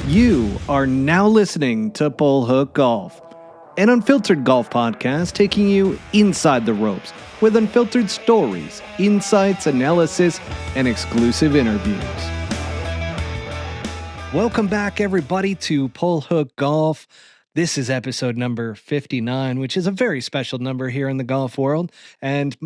You are now listening to Bull Hook Golf, an unfiltered golf podcast taking you inside the ropes with unfiltered stories, insights, analysis, and exclusive interviews. Welcome back, everybody, to Bull Hook Golf. This is episode number 59, which is a very special number here in the golf world. And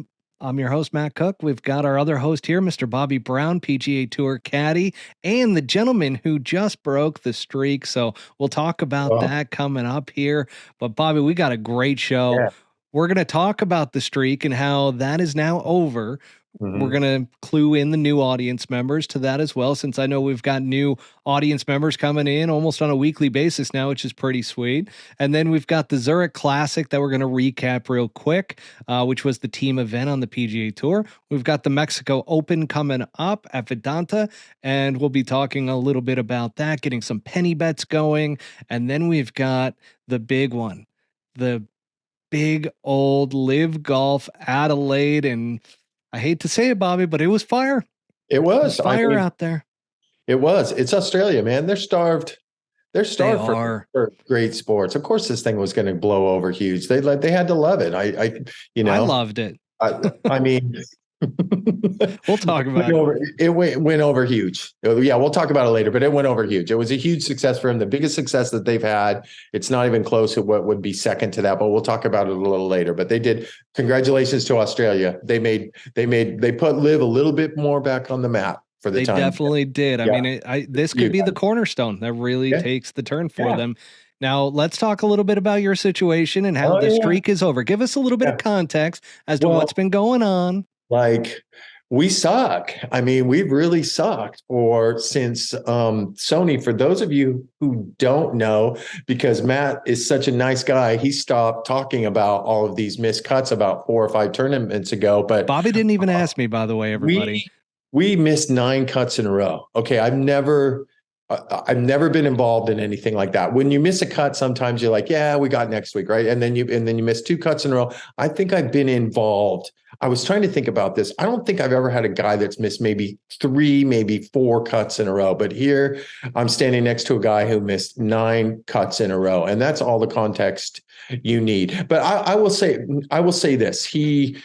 I'm your host, Matt Cook. We've got our other host here, Mr. Bobby Brown, PGA Tour caddy, and the gentleman who just broke the streak. So we'll talk about that coming up here. But Bobby, we got a great show. Yeah. We're going to talk about the streak and how that is now over. We're going to clue in the new audience members to that as well, since I know we've got new audience members coming in almost on a weekly basis now, which is pretty sweet. And then we've got the Zurich Classic that we're going to recap real quick, which was the team event on the PGA Tour. We've got the Mexico Open coming up at Vidanta, and we'll be talking a little bit about that, getting some penny bets going. And then we've got the big one, the big old LIV Golf Adelaide, and I hate to say it, Bobby, but it was fire. It was fire out there. It was. It's Australia, man. They're starved. They're starved for great sports. Of course, this thing was going to blow over huge. They had to love it. I loved it. I mean, we'll talk about it. Went over huge. Yeah, we'll talk about it later, but it went over huge. It was a huge success for him, the biggest success that they've had. It's not even close to what would be second to that, but we'll talk about it a little later. But they did. Congratulations to Australia. They put LIV a little bit more back on the map for the time. They definitely did. I mean, this could be the cornerstone that really takes the turn for them. Now, let's talk a little bit about your situation and how the streak is over. Give us a little bit of context as to what's been going on. Like, we suck. I mean, we've really sucked since Sony. For those of you who don't know, because Matt is such a nice guy, he stopped talking about all of these missed cuts about 4 or 5 tournaments ago. But Bobby didn't even ask me, by the way, everybody. We missed 9 cuts in a row. Okay, I've never been involved in anything like that. When you miss a cut, sometimes you're like, yeah, we got next week, right? And then you miss 2 cuts in a row. I think I've been involved. I was trying to think about this. I don't think I've ever had a guy that's missed maybe 3, maybe 4 cuts in a row. But here I'm standing next to a guy who missed 9 cuts in a row. And that's all the context you need. But I will say this. He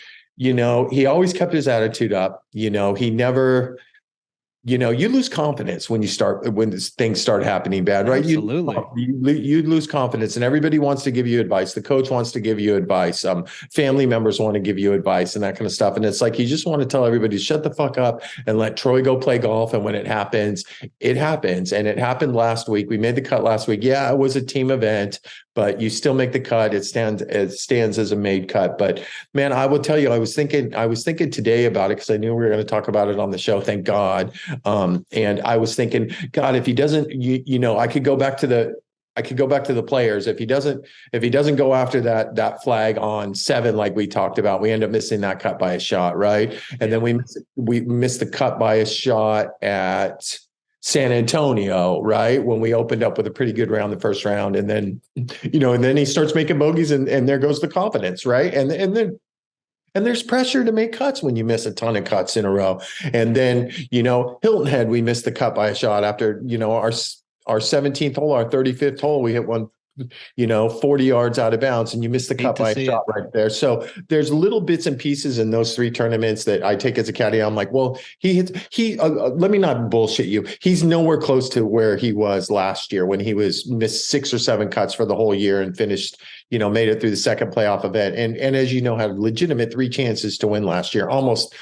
always kept his attitude up. He never, you lose confidence when things start happening bad, right? Absolutely. You lose confidence, and everybody wants to give you advice. The coach wants to give you advice. Family members want to give you advice and that kind of stuff. And it's like, you just want to tell everybody, shut the fuck up and let Troy go play golf. And when it happens, it happens. And it happened last week. We made the cut last week. Yeah, it was a team event, but you still make the cut. It stands as a made cut. But man, I will tell you, I was thinking today about it because I knew we were going to talk about it on the show. Thank God. And I was thinking, God, if he doesn't, I could go back to the players. If he doesn't go after that flag on 7, like we talked about, we end up missing that cut by a shot, right? And then we missed the cut by a shot at San Antonio, right? When we opened up with a pretty good round the first round, and then, and then he starts making bogeys, and there goes the confidence, right? And there's pressure to make cuts when you miss a ton of cuts in a row. And then, Hilton Head, we missed the cut by a shot after, our 17th hole, our 35th hole, we hit one, 40 yards out of bounds, and you missed the cut by a shot right there. So there's little bits and pieces in those 3 tournaments that I take as a caddy. I'm like, well, let me not bullshit you. He's nowhere close to where he was last year when he missed 6 or 7 cuts for the whole year and finished, made it through the second playoff event. And as you know, had legitimate 3 chances to win last year, almost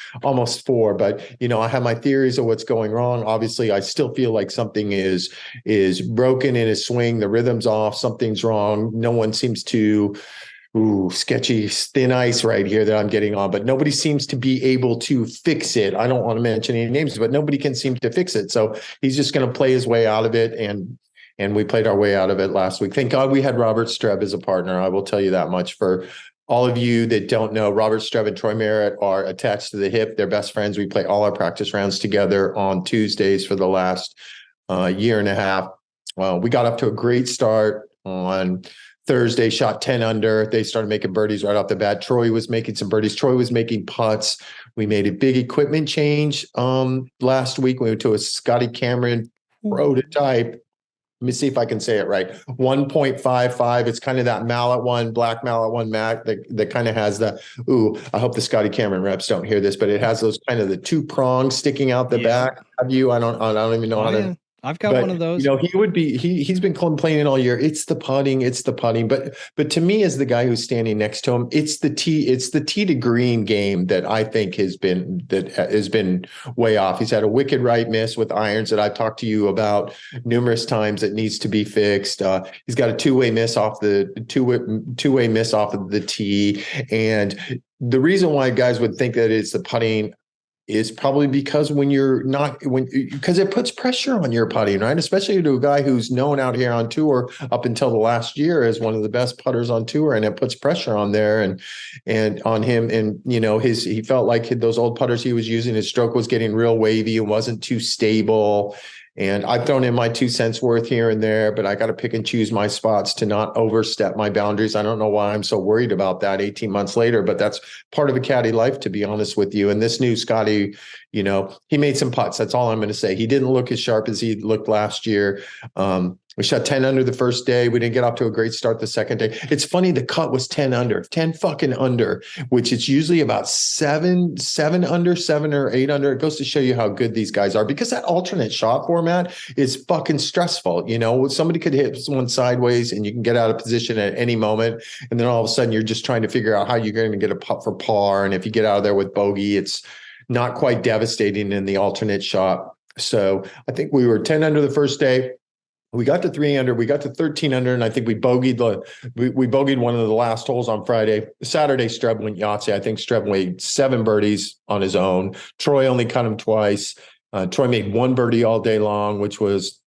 4. But, I have my theories of what's going wrong. Obviously, I still feel like something is broken in his swing. The rhythm's off. Something's wrong. No one seems to, sketchy, thin ice right here that I'm getting on, but nobody seems to be able to fix it. I don't want to mention any names, but nobody can seem to fix it. So he's just going to play his way out of it. And we played our way out of it last week. Thank God we had Robert Streb as a partner. I will tell you that much. For all of you that don't know, Robert Streb and Troy Merritt are attached to the hip. They're best friends. We play all our practice rounds together on Tuesdays for the last year and a half. We got up to a great start on Thursday, shot 10 under. They started making birdies right off the bat. Troy was making some birdies. Troy was making putts. We made a big equipment change last week. We went to a Scotty Cameron prototype Let me see if I can say it right. 1.55. It's kind of that mallet one, black mallet one that kind of has the, ooh, I hope the Scotty Cameron reps don't hear this, but it has those kind of the two prongs sticking out the back of you. I don't even know how to. Yeah. I've got one But of those. he's been complaining all year. It's the putting. But to me, as the guy who's standing next to him, it's the tee to green game that I think has been way off. He's had a wicked right miss with irons that I've talked to you about numerous times that needs to be fixed. He's got a two-way miss off the two-way miss off of the tee, and the reason why guys would think that it's the putting is probably because because it puts pressure on your putting, right? Especially to a guy who's known out here on tour up until the last year as one of the best putters on tour, and it puts pressure on there and on him. And he felt like those old putters he was using, his stroke was getting real wavy. It wasn't too stable. And I've thrown in my 2 cents worth here and there, but I got to pick and choose my spots to not overstep my boundaries. I don't know why I'm so worried about that 18 months later, but that's part of a caddy life, to be honest with you. And this new Scotty, he made some putts. That's all I'm going to say. He didn't look as sharp as he looked last year. We shot 10 under the first day. We didn't get off to a great start the second day. It's funny, the cut was 10 fucking under, which is usually about seven under, 7 or 8 under. It goes to show you how good these guys are, because that alternate shot format is fucking stressful. Somebody could hit someone sideways and you can get out of position at any moment. And then all of a sudden you're just trying to figure out how you're going to get a putt for par. And if you get out of there with bogey, it's not quite devastating in the alternate shot. So I think we were 10 under the first day. We got to 3 under, we got to 13 under, and I think we bogeyed one of the last holes on Friday. Saturday, Streb went Yahtzee. I think Streb made 7 birdies on his own. Troy only cut him twice. Troy made 1 birdie all day long, which was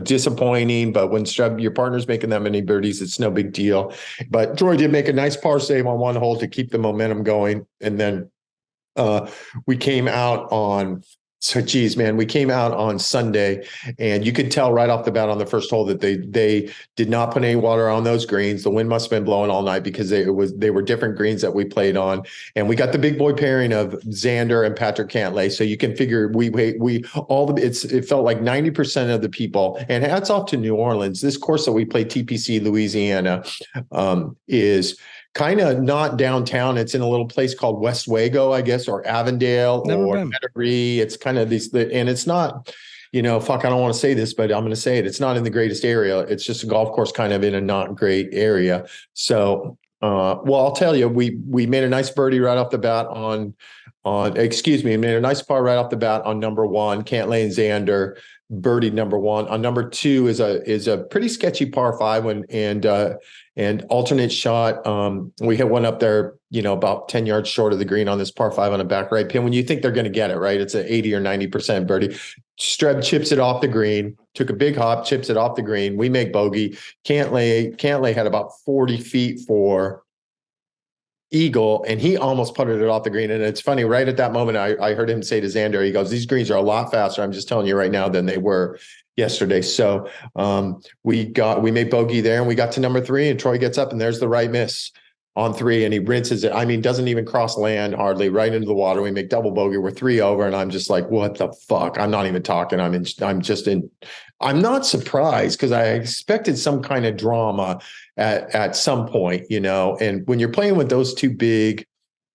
disappointing. But when Streb, your partner's making that many birdies, it's no big deal. But Troy did make a nice par save on one hole to keep the momentum going. And then we came out on Sunday, and you could tell right off the bat on the first hole that they did not put any water on those greens. The wind must have been blowing all night, because they were different greens that we played on. And we got the big boy pairing of Xander and Patrick Cantlay. So you can figure it felt like 90% of the people, and hats off to New Orleans. This course that we play, TPC Louisiana, is kind of not downtown. It's in a little place called West Wago, I guess, or Avondale or Metairie. It's kind of and it's not, I don't want to say this, but I'm going to say it. It's not in the greatest area. It's just a golf course kind of in a not great area. So, I'll tell you, we made a nice birdie right off the bat made a nice par right off the bat on number 1, Cantlay and Xander. Birdie number 1. On number 2 is a pretty sketchy par 5 and alternate shot. We hit one up there, about 10 yards short of the green on this par 5 on a back right pin. When you think they're going to get it, right? It's an 80 or 90% birdie. Streb chips it off the green, took a big hop, chips it off the green. We make bogey. Cantlay had about 40 feet for eagle, and he almost putted it off the green. And it's funny, right at that moment, I heard him say to Xander, he goes, "These greens are a lot faster, I'm just telling you right now, than they were yesterday." So we made bogey there, and we got to number 3, and Troy gets up, and there's the right miss on 3, and he rinses it. I mean, doesn't even cross land hardly, right into the water. We make double bogey. We're 3 over, and I'm just like, what the fuck? I'm not even talking. I'm not surprised, because I expected some kind of drama at some point, and when you're playing with those two big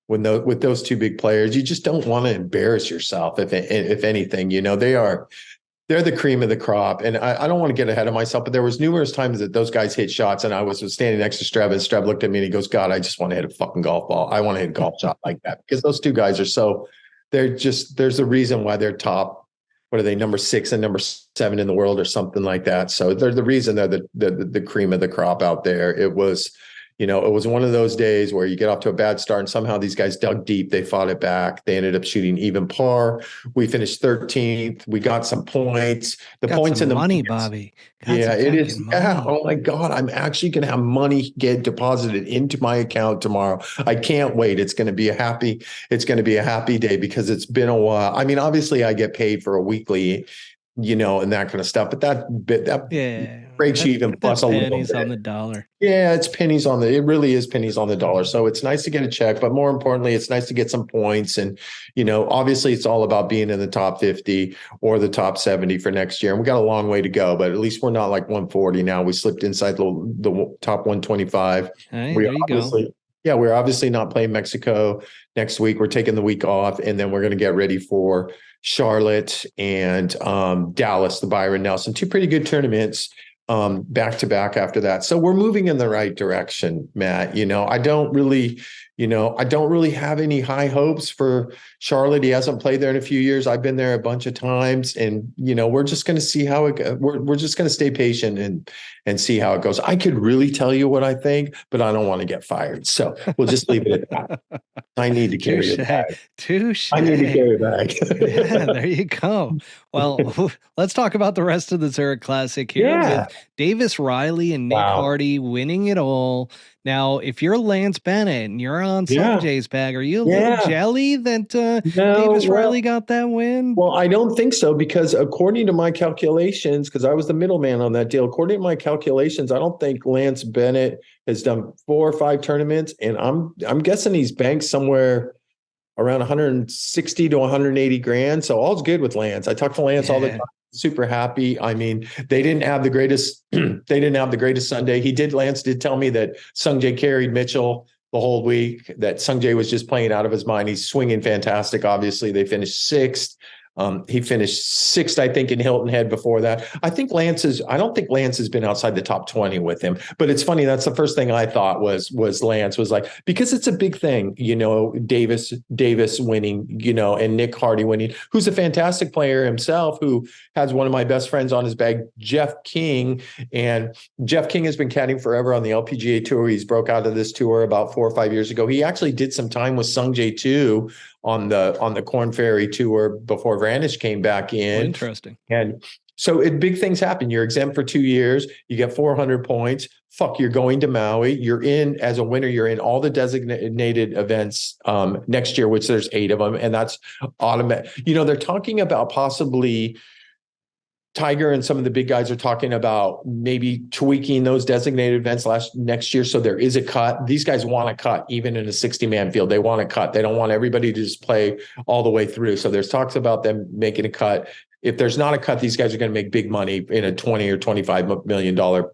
players, you just don't want to embarrass yourself. If anything, they're the cream of the crop. And I don't want to get ahead of myself, but there was numerous times that those guys hit shots, and I was standing next to Streb, and Streb looked at me and he goes, "God, I just want to hit a fucking golf ball. I want to hit a golf shot like that." Because those two guys there's a reason why they're top. What are they, number 6 and number 7 in the world or something like that? So they're the reason they're the cream of the crop out there. It was one of those days where you get off to a bad start, and somehow these guys dug deep. They fought it back. They ended up shooting even par. We finished 13th. We got some points. The points in the money, Bobby. It is. Yeah. Oh my God. I'm actually going to have money get deposited into my account tomorrow. I can't wait. It's going to be a happy day, because it's been a while. I mean, obviously I get paid for a weekly, and that kind of stuff, but breaks you even Get plus that a little pennies on bit. the dollar. Yeah, it's pennies on the, it really is pennies on the dollar. So it's nice to get a check, but more importantly, it's nice to get some points. And, obviously it's all about being in the top 50 or the top 70 for next year. And we got a long way to go, but at least we're not like 140 now. We slipped inside the top 125. Hey, We there you go. obviously, yeah, we're obviously not playing Mexico next week. We're taking the week off, and then we're going to get ready for Charlotte and Dallas, the Byron Nelson, two pretty good tournaments back to back after that. So we're moving in the right direction, Matt. I don't really have any high hopes for Charlotte. He hasn't played there in a few years. I've been there a bunch of times, and we're just going to see how it goes. We're just going to stay patient and see how it goes. I could really tell you what I think, but I don't want to get fired. So we'll just leave it at that. I need to carry it back. Touche. I need to carry it back. Yeah, there you go. Well, let's talk about the rest of the Zurich Classic here with Davis Riley and Nick Hardy winning it all. Now, if you're Lance Bennett and you're on Sungjae's bag, are you a little jelly that Davis Riley got that win? Well, I don't think so, because according to my calculations, because I was the middleman on that deal, according to my calculations, I don't think Lance Bennett has done 4 or 5 tournaments, and I'm guessing he's banked somewhere around 160 to 180 grand. So all's good with Lance. I talk to Lance all the time. Super happy. I mean, they didn't have the greatest Sunday. Lance did tell me that Sungjae carried Mitchell the whole week, that Sungjae was just playing out of his mind. He's swinging fantastic. Obviously, they finished 6th. He finished 6th, I think, in Hilton Head before that. I don't think Lance has been outside the top 20 with him. But it's funny, that's the first thing I thought was Lance was like, because it's a big thing, Davis winning, and Nick Hardy winning, who's a fantastic player himself, who has one of my best friends on his bag, Jeff King. And Jeff King has been caddying forever on the LPGA Tour. He's broke out of this tour about 4 or 5 years ago. He actually did some time with Sungjae too on the Corn Ferry Tour before Vranish came back in. Oh, interesting. And so big things happen. You're exempt for 2 years. You get 400 points. You're going to Maui. You're in as a winner. You're in all the designated events next year, which there's 8 of them. And that's automatic. They're talking about possibly Tiger and some of the big guys are talking about maybe tweaking those designated events next year. So there is a cut. These guys want a cut, even in a 60-man field. They want a cut. They don't want everybody to just play all the way through. So there's talks about them making a cut. If there's not a cut, these guys are going to make big money in a $20 or $25 million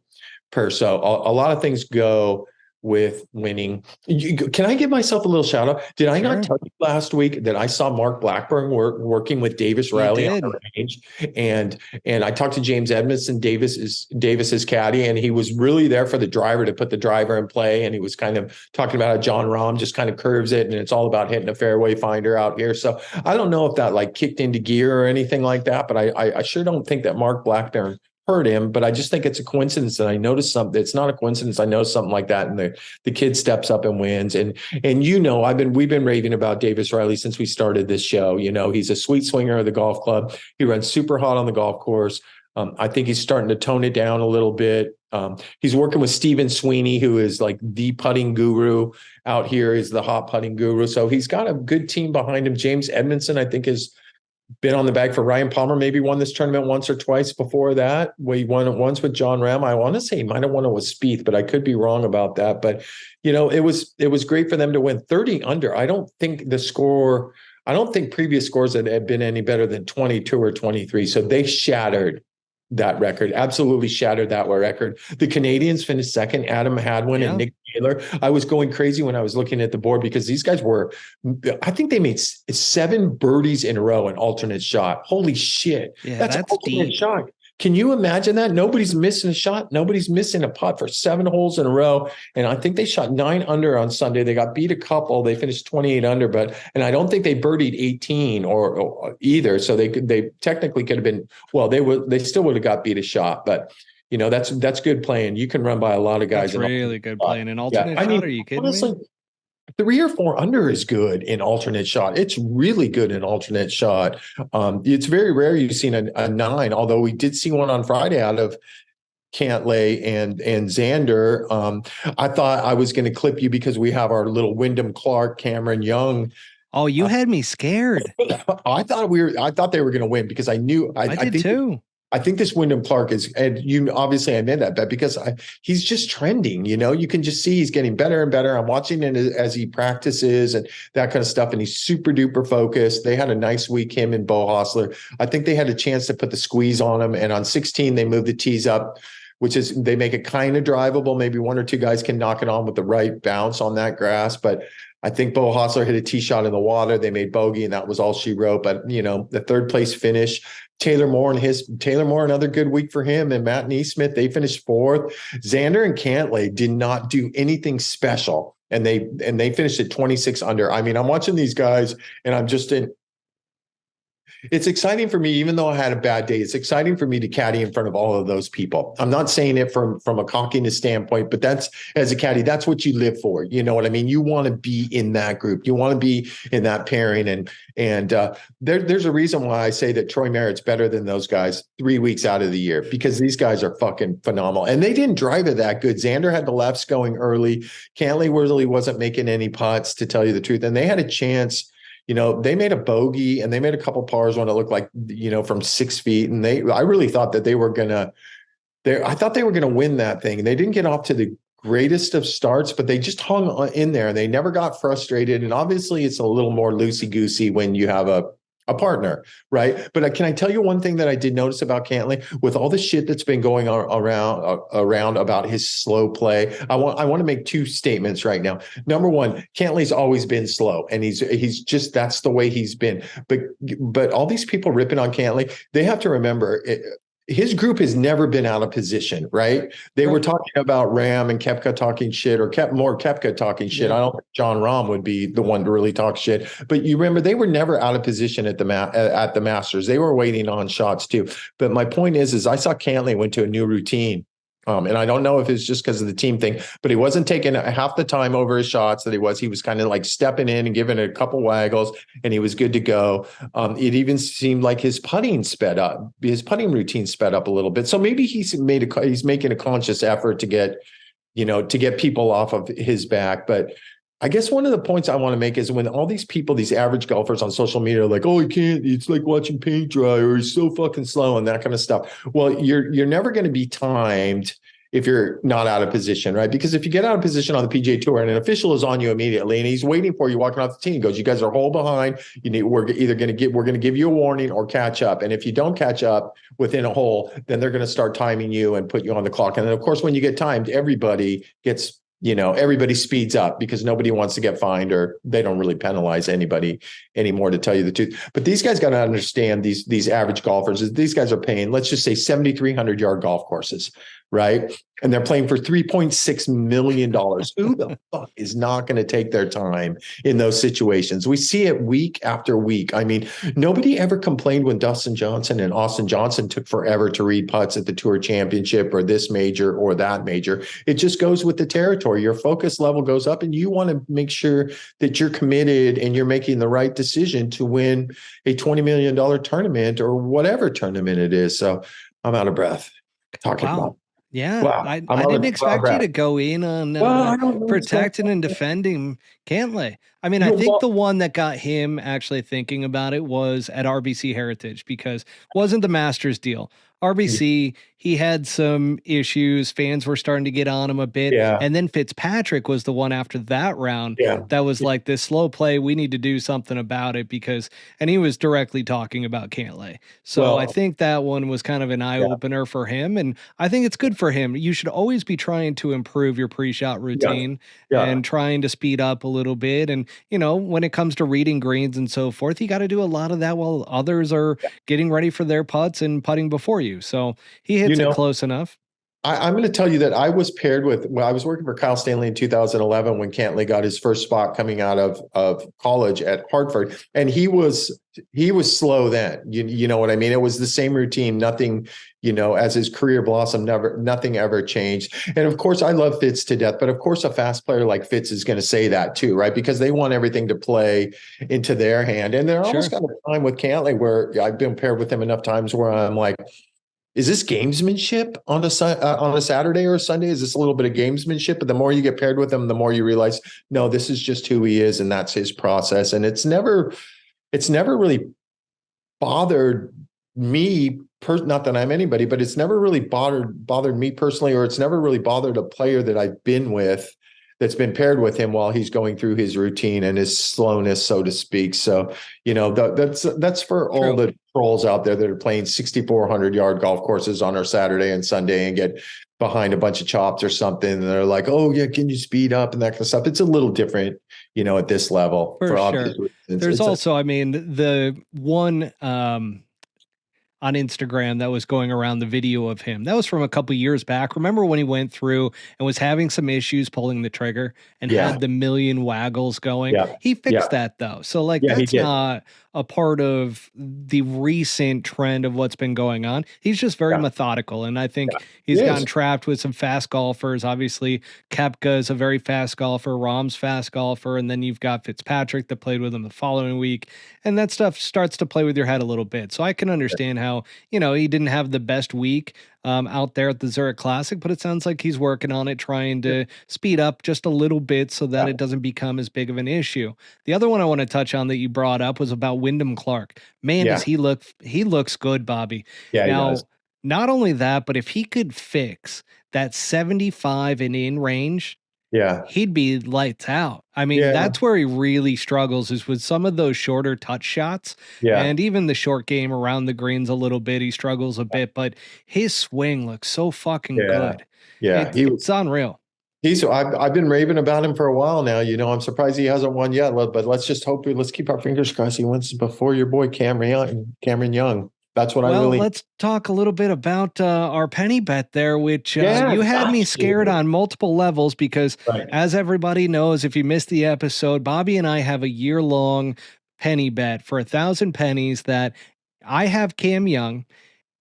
purse. So a lot of things go with winning. Can I give myself a little shout out? Did I not tell you last week that I saw Mark Blackburn working with Davis Riley on the range? And I talked to James Edmondson, Davis's caddy, and he was really there for the driver, to put the driver in play. And he was kind of talking about how John Rahm just kind of curves it, and it's all about hitting a fairway finder out here. So I don't know if that like kicked into gear or anything like that, but I sure don't think that Mark Blackburn hurt him, but I just think it's a coincidence that I noticed something. It's not a coincidence. I noticed something like that, and the kid steps up and wins. And we've been raving about Davis Riley since we started this show. He's a sweet swinger of the golf club. He runs super hot on the golf course. I think he's starting to tone it down a little bit. He's working with Stephen Sweeney, who is like the putting guru out here, is the hot putting guru. So he's got a good team behind him. James Edmondson, I think, is been on the bag for Ryan Palmer, maybe won this tournament once or twice before that. We won it once with John Ram. I want to say he might have won it with Spieth, but I could be wrong about that. But, it was great for them to win 30 under. I don't think previous scores had been any better than 22 or 23. So they shattered that record, absolutely shattered that record. The Canadians finished second, Adam Hadwin and Nick Taylor. I was going crazy when I was looking at the board, because these guys I think they made 7 birdies in a row in alternate shot. Holy shit. Yeah, that's alternate deep. shot. Can you imagine that? Nobody's missing a shot. Nobody's missing a putt for 7 holes in a row. And I think they shot 9 under on Sunday. They got beat a couple. They finished 28 under, and I don't think they birdied 18 or either. So they technically could have been, they still would have got beat a shot, but that's good playing. You can run by a lot of guys. That's really good playing. An alternate shot? Are you kidding honestly, me? 3 or 4 under is good in alternate shot. It's really good in alternate shot. It's very rare you've seen a 9, although we did see one on Friday out of Cantlay and Xander. I thought I was going to clip you because we have our little Wyndham Clark, Cameron Young. Oh, you had me scared. I thought they were going to win, because I knew I did too. I think this Wyndham Clark is, and you obviously I made that bet because he's just trending. You can just see he's getting better and better. I'm watching it as he practices and that kind of stuff, and he's super duper focused. They had a nice week, him and Bo Hostler. I think they had a chance to put the squeeze on him, and on 16 they moved the tees up, which is they make it kind of drivable. Maybe one or two guys can knock it on with the right bounce on that grass, but I think Bo Hostler hit a tee shot in the water. They made bogey, and that was all she wrote. But the third place finish, Taylor Moore, another good week for him, and Matt Neesmith, they finished fourth. Xander and Cantlay did not do anything special, and they finished at 26 under. I mean, I'm watching these guys, and I'm just in. It's exciting for me, even though I had a bad day. It's exciting for me to caddy in front of all of those people. I'm not saying it from a cockiness standpoint, but that's, as a caddy, that's what you live for. You know what I mean? You want to be in that group. You want to be in that pairing. And there's a reason why I say that Troy Merritt's better than those guys 3 weeks out of the year, because these guys are fucking phenomenal. And they didn't drive it that good. Xander had the lefts going early. Cantlay really wasn't making any putts, to tell you the truth. And they had a chance. They made a bogey and they made a couple pars when it looked like, from 6 feet. And I really thought that I thought they were going to win that thing. And they didn't get off to the greatest of starts, but they just hung in there and they never got frustrated. And obviously it's a little more loosey-goosey when you have a partner, right? But can I tell you one thing that I did notice about Cantlay, with all the shit that's been going on around about his slow play? I want to make two statements right now. Number one, Cantlay's always been slow, and he's just, that's the way he's been. But all these people ripping on Cantlay, they have to remember his group has never been out of position, right? They were talking about Ram and Koepka talking shit, or Koepka talking shit. Yeah. I don't think John Rahm would be the one to really talk shit. But you remember, they were never out of position at the Masters. They were waiting on shots too. But my point is I saw Cantlay went to a new routine. And I don't know if it's just because of the team thing, but he wasn't taking half the time over his shots that he was. He was kind of like stepping in and giving it a couple waggles, and he was good to go. It even seemed like his putting sped up. His putting routine sped up a little bit. So maybe he's making a conscious effort to get people off of his back. But I guess one of the points I want to make is when all these people, these average golfers on social media are like, oh, he can't, it's like watching paint dry, or he's so fucking slow and that kind of stuff. Well, you're never going to be timed if you're not out of position, right? Because if you get out of position on the PGA Tour and an official is on you immediately and he's waiting for you walking off the tee, he goes, you guys are a hole behind. We're going to give you a warning or catch up. And if you don't catch up within a hole, then they're going to start timing you and put you on the clock. And then, of course, when you get timed, everybody speeds up because nobody wants to get fined, or they don't really penalize anybody anymore, to tell you the truth. But these guys got to understand, these average golfers, these guys are paying, let's just say 7,300 yard golf courses, right? And they're playing for $3.6 million. Who the fuck is not going to take their time in those situations? We see it week after week. I mean, nobody ever complained when Dustin Johnson and Austin Johnson took forever to read putts at the Tour Championship or this major or that major. It just goes with the territory. Your focus level goes up, and you want to make sure that you're committed and you're making the right decision to win a $20 million tournament or whatever tournament it is. So I'm out of breath talking about. Yeah, wow. I didn't expect you to go in on protecting and defending Cantlay. I mean, I think the one that got him actually thinking about it was at RBC Heritage, because it wasn't the Masters deal. RBC, he had some issues. Fans were starting to get on him a bit. Yeah. And then Fitzpatrick was the one after that round that was like, this slow play, we need to do something about it, and he was directly talking about Cantlay. So I think that one was kind of an eye opener for him. And I think it's good for him. You should always be trying to improve your pre-shot routine and trying to speed up a little bit. And, when it comes to reading greens and so forth, you got to do a lot of that while others are getting ready for their putts and putting before you. So he hits it close enough. I'm going to tell you that I was paired with, I was working for Kyle Stanley in 2011 when Cantlay got his first spot coming out of college at Hartford. And he was slow then. You know what I mean? It was the same routine, nothing, as his career blossomed, nothing ever changed. And of course, I love Fitz to death, but of course, a fast player like Fitz is going to say that too, right? Because they want everything to play into their hand. And they're almost got a time with Cantlay where I've been paired with him enough times where I'm like, is this gamesmanship on a Saturday or a Sunday? Is this a little bit of gamesmanship? But the more you get paired with him, the more you realize, no, this is just who he is, and that's his process. And it's never really bothered not that I'm anybody, but it's never really bothered me personally, or it's never really bothered a player that I've been with that's been paired with him while he's going through his routine and his slowness, so to speak. So, that's for all the trolls out there that are playing 6,400-yard golf courses on our Saturday and Sunday and get behind a bunch of chops or something. And they're like, oh yeah, can you speed up and that kind of stuff. It's a little different, at this level. For sure. There's also, the one, on Instagram that was going around, the video of him. That was from a couple years back. Remember when he went through and was having some issues pulling the trigger and had the million waggles going? Yeah. He fixed that though. So that's not a part of the recent trend of what's been going on. He's just very methodical. And I think he's gotten trapped with some fast golfers. Obviously, Koepka is a very fast golfer. Rahm's fast golfer. And then you've got Fitzpatrick that played with him the following week. And that stuff starts to play with your head a little bit. So I can understand how, he didn't have the best week out there at the Zurich Classic, but it sounds like he's working on it, trying to speed up just a little bit so that it doesn't become as big of an issue. The other one I want to touch on that you brought up was about Wyndham Clark. Man, does he looks good, Bobby. Yeah, now, he does. Not only that, but if he could fix that 75 and in range, he'd be lights out. I mean, that's where he really struggles, is with some of those shorter touch shots. And even the short game around the greens a little bit, he struggles a bit, but his swing looks so fucking good. Yeah. It's unreal. I've been raving about him for a while now. I'm surprised he hasn't won yet, but let's just hope, let's keep our fingers crossed he wins before your boy Cameron Young. That's what let's talk a little bit about our penny bet there, which you had me scared on multiple levels because, as everybody knows, if you missed the episode, Bobby and I have a year-long penny bet for 1,000 pennies that I have Cam Young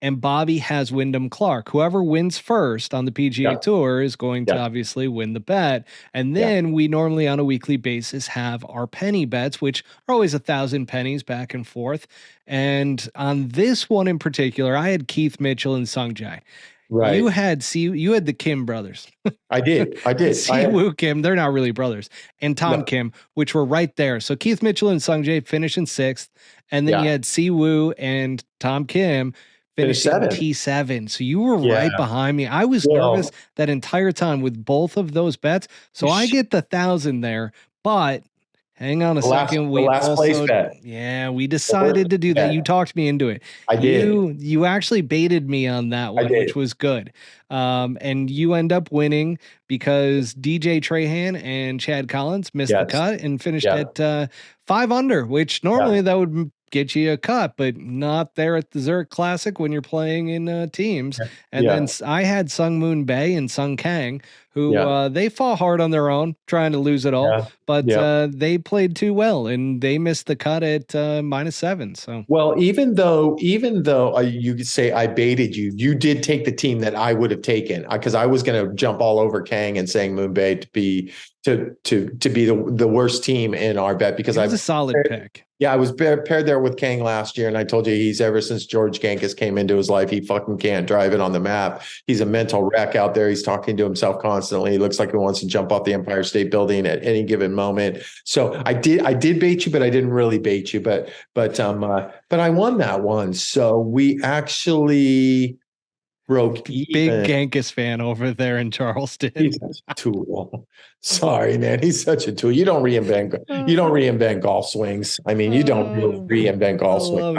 and Bobby has Wyndham Clark. Whoever wins first on the PGA Tour is going to obviously win the bet. And then we normally on a weekly basis have our penny bets, which are always 1,000 pennies back and forth. And on this one in particular, I had Keith Mitchell and Sungjae. Right. You had the Kim brothers. I did. Siwoo Kim, they're not really brothers, and Tom Kim, which were right there. So Keith Mitchell and Sungjae finishing 6th. And then you had Siwoo and Tom Kim finishing T7. So you were right behind me. I was nervous that entire time with both of those bets. So I get the 1,000 there, but hang on a second. We decided to do that. You talked me into it. I did. You actually baited me on that one, which was good. And you end up winning because DJ Trahan and Chad Collins missed the cut and finished at 5 under, which normally that would get you a cut, but not there at the Zurich Classic when you're playing in teams. And then I had Sung Moon Bae and Sung Kang, who they fought hard on their own, trying to lose it all, but they played too well and they missed the cut at -7. So even though you could say I baited you, you did take the team that I would have taken, because I was going to jump all over Kang and saying Moon Bae to be the worst team in our bet, because I was a solid pick. Yeah, I was paired there with Kang last year, and I told you he's, ever since George Gankus came into his life, he fucking can't drive it on the map. He's a mental wreck out there. He's talking to himself constantly. He looks like he wants to jump off the Empire State Building at any given moment. So I did bait you, but I didn't really bait you. But I won that one. So we actually broke even. Big Gankus fan over there in Charleston. He's a tool. Sorry, man. He's such a tool. You don't reinvent golf swings. I mean, you don't really reinvent golf swings.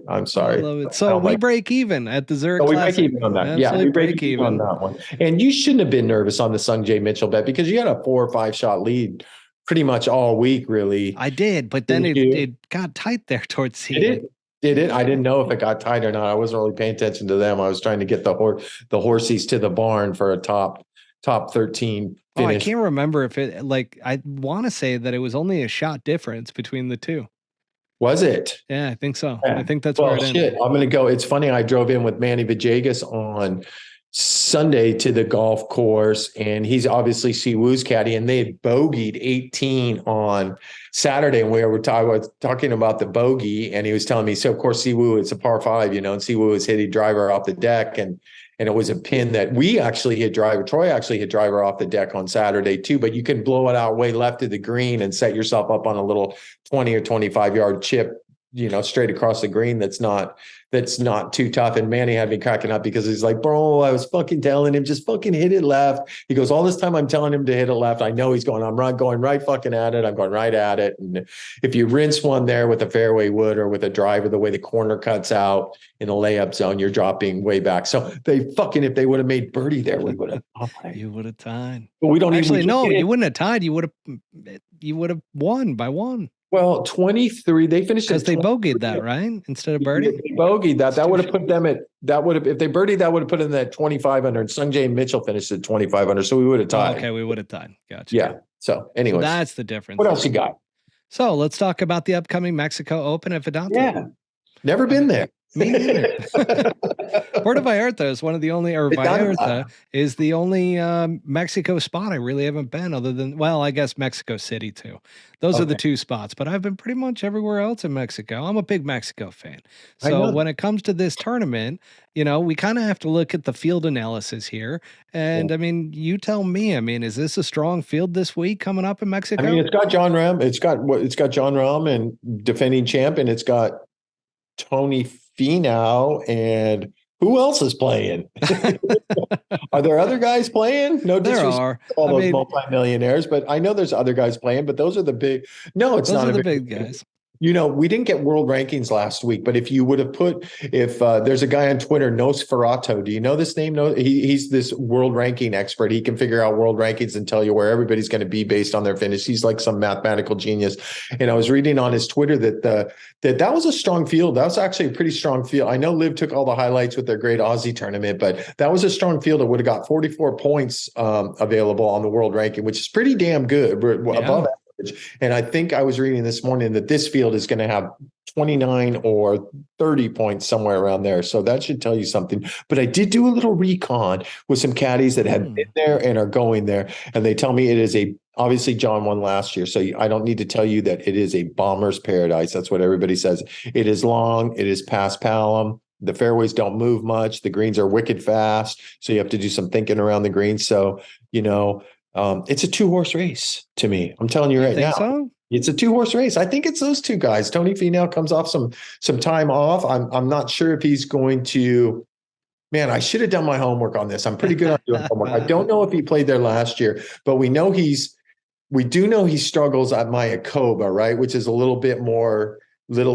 I'm sorry. I love it. So we break even at the Zurich Classic. We break even on that. Absolutely, we break even on that one. And you shouldn't have been nervous on the Sungjae Mitchell bet, because you had a 4 or 5 shot lead pretty much all week, really. I did, but then it got tight there towards the end. Did it? I didn't know if it got tight or not. I wasn't really paying attention to them. I was trying to get the horsies to the barn for a top 13 finish. I can't remember if it, I want to say that it was only a shot difference between the two. Was it? Yeah, I think so. Yeah. I think that's where it ended. I'm going to go. It's funny. I drove in with Manny Vajegas on Sunday to the golf course, and he's obviously Siwoo's caddy, and they had bogeyed 18 on Saturday, and we were talking about the bogey, and he was telling me, so of course Siwoo, it's a par 5, and Siwoo was hitting driver off the deck, and it was a pin that we actually hit driver. Troy actually hit driver off the deck on Saturday too, but you can blow it out way left of the green and set yourself up on a little 20 or 25 yard chip straight across the green that's not too tough. And Manny had me cracking up because he's like, bro, I was fucking telling him, just fucking hit it left. He goes, all this time I'm telling him to hit it left. I know he's going, going right fucking at it. I'm going right at it. And if you rinse one there with a fairway wood or with a driver, the way the corner cuts out in a layup zone, you're dropping way back. So if they would have made birdie there, we would have. You would have tied. But we don't actually. No, you wouldn't have tied. You would have won by one. Well, 23, they finished because they bogeyed that, right? Instead of birdie. They bogeyed that. That would have put them if they birdied, that would have put in that 2,500. Sungjae and Mitchell finished at 2,500. So we would have tied. Okay, we would have tied. Gotcha. Yeah. So anyway, that's the difference. What else you got? So let's talk about the upcoming Mexico Open at Vidanta. Yeah. Never been there. Me neither. Puerto Vallarta is one of the only, or Vallarta is the only Mexico spot I really haven't been, other than, well, I guess Mexico City too. Those are the two spots, but I've been pretty much everywhere else in Mexico. I'm a big Mexico fan. So when it comes to this tournament, we kind of have to look at the field analysis here. And I mean, you tell me, is this a strong field this week coming up in Mexico? I mean, it's got John Rahm. It's got John Rahm and defending champ, and it's got Tony Finau, and who else is playing? Are there other guys playing? No, there are all those multimillionaires, but I know there's other guys playing. But those are the big. No, it's not the big guys. We didn't get world rankings last week, but if you would have there's a guy on Twitter, Nosferatu. Do you know this name? No, he's this world ranking expert. He can figure out world rankings and tell you where everybody's going to be based on their finish. He's like some mathematical genius. And I was reading on his Twitter that was a strong field. That was actually a pretty strong field. I know LIV took all the highlights with their great Aussie tournament, but that was a strong field. It would have got 44 points available on the world ranking, which is pretty damn good. We're above that. And I think I was reading this morning that this field is going to have 29 or 30 points somewhere around there. So that should tell you something. But I did do a little recon with some caddies that have been there and are going there. And they tell me it is obviously John won last year. So I don't need to tell you that it is a bomber's paradise. That's what everybody says. It is long. It is past Palom. The fairways don't move much. The greens are wicked fast. So you have to do some thinking around the greens. So, it's a 2-horse race to me. I'm telling you right now. So? It's a 2-horse race. I think it's those two guys. Tony Finau comes off some time off. I'm not sure if he's going to. Man, I should have done my homework on this. I'm pretty good on doing homework. I don't know if he played there last year, but we do know he struggles at Mayakoba, right? Which is a little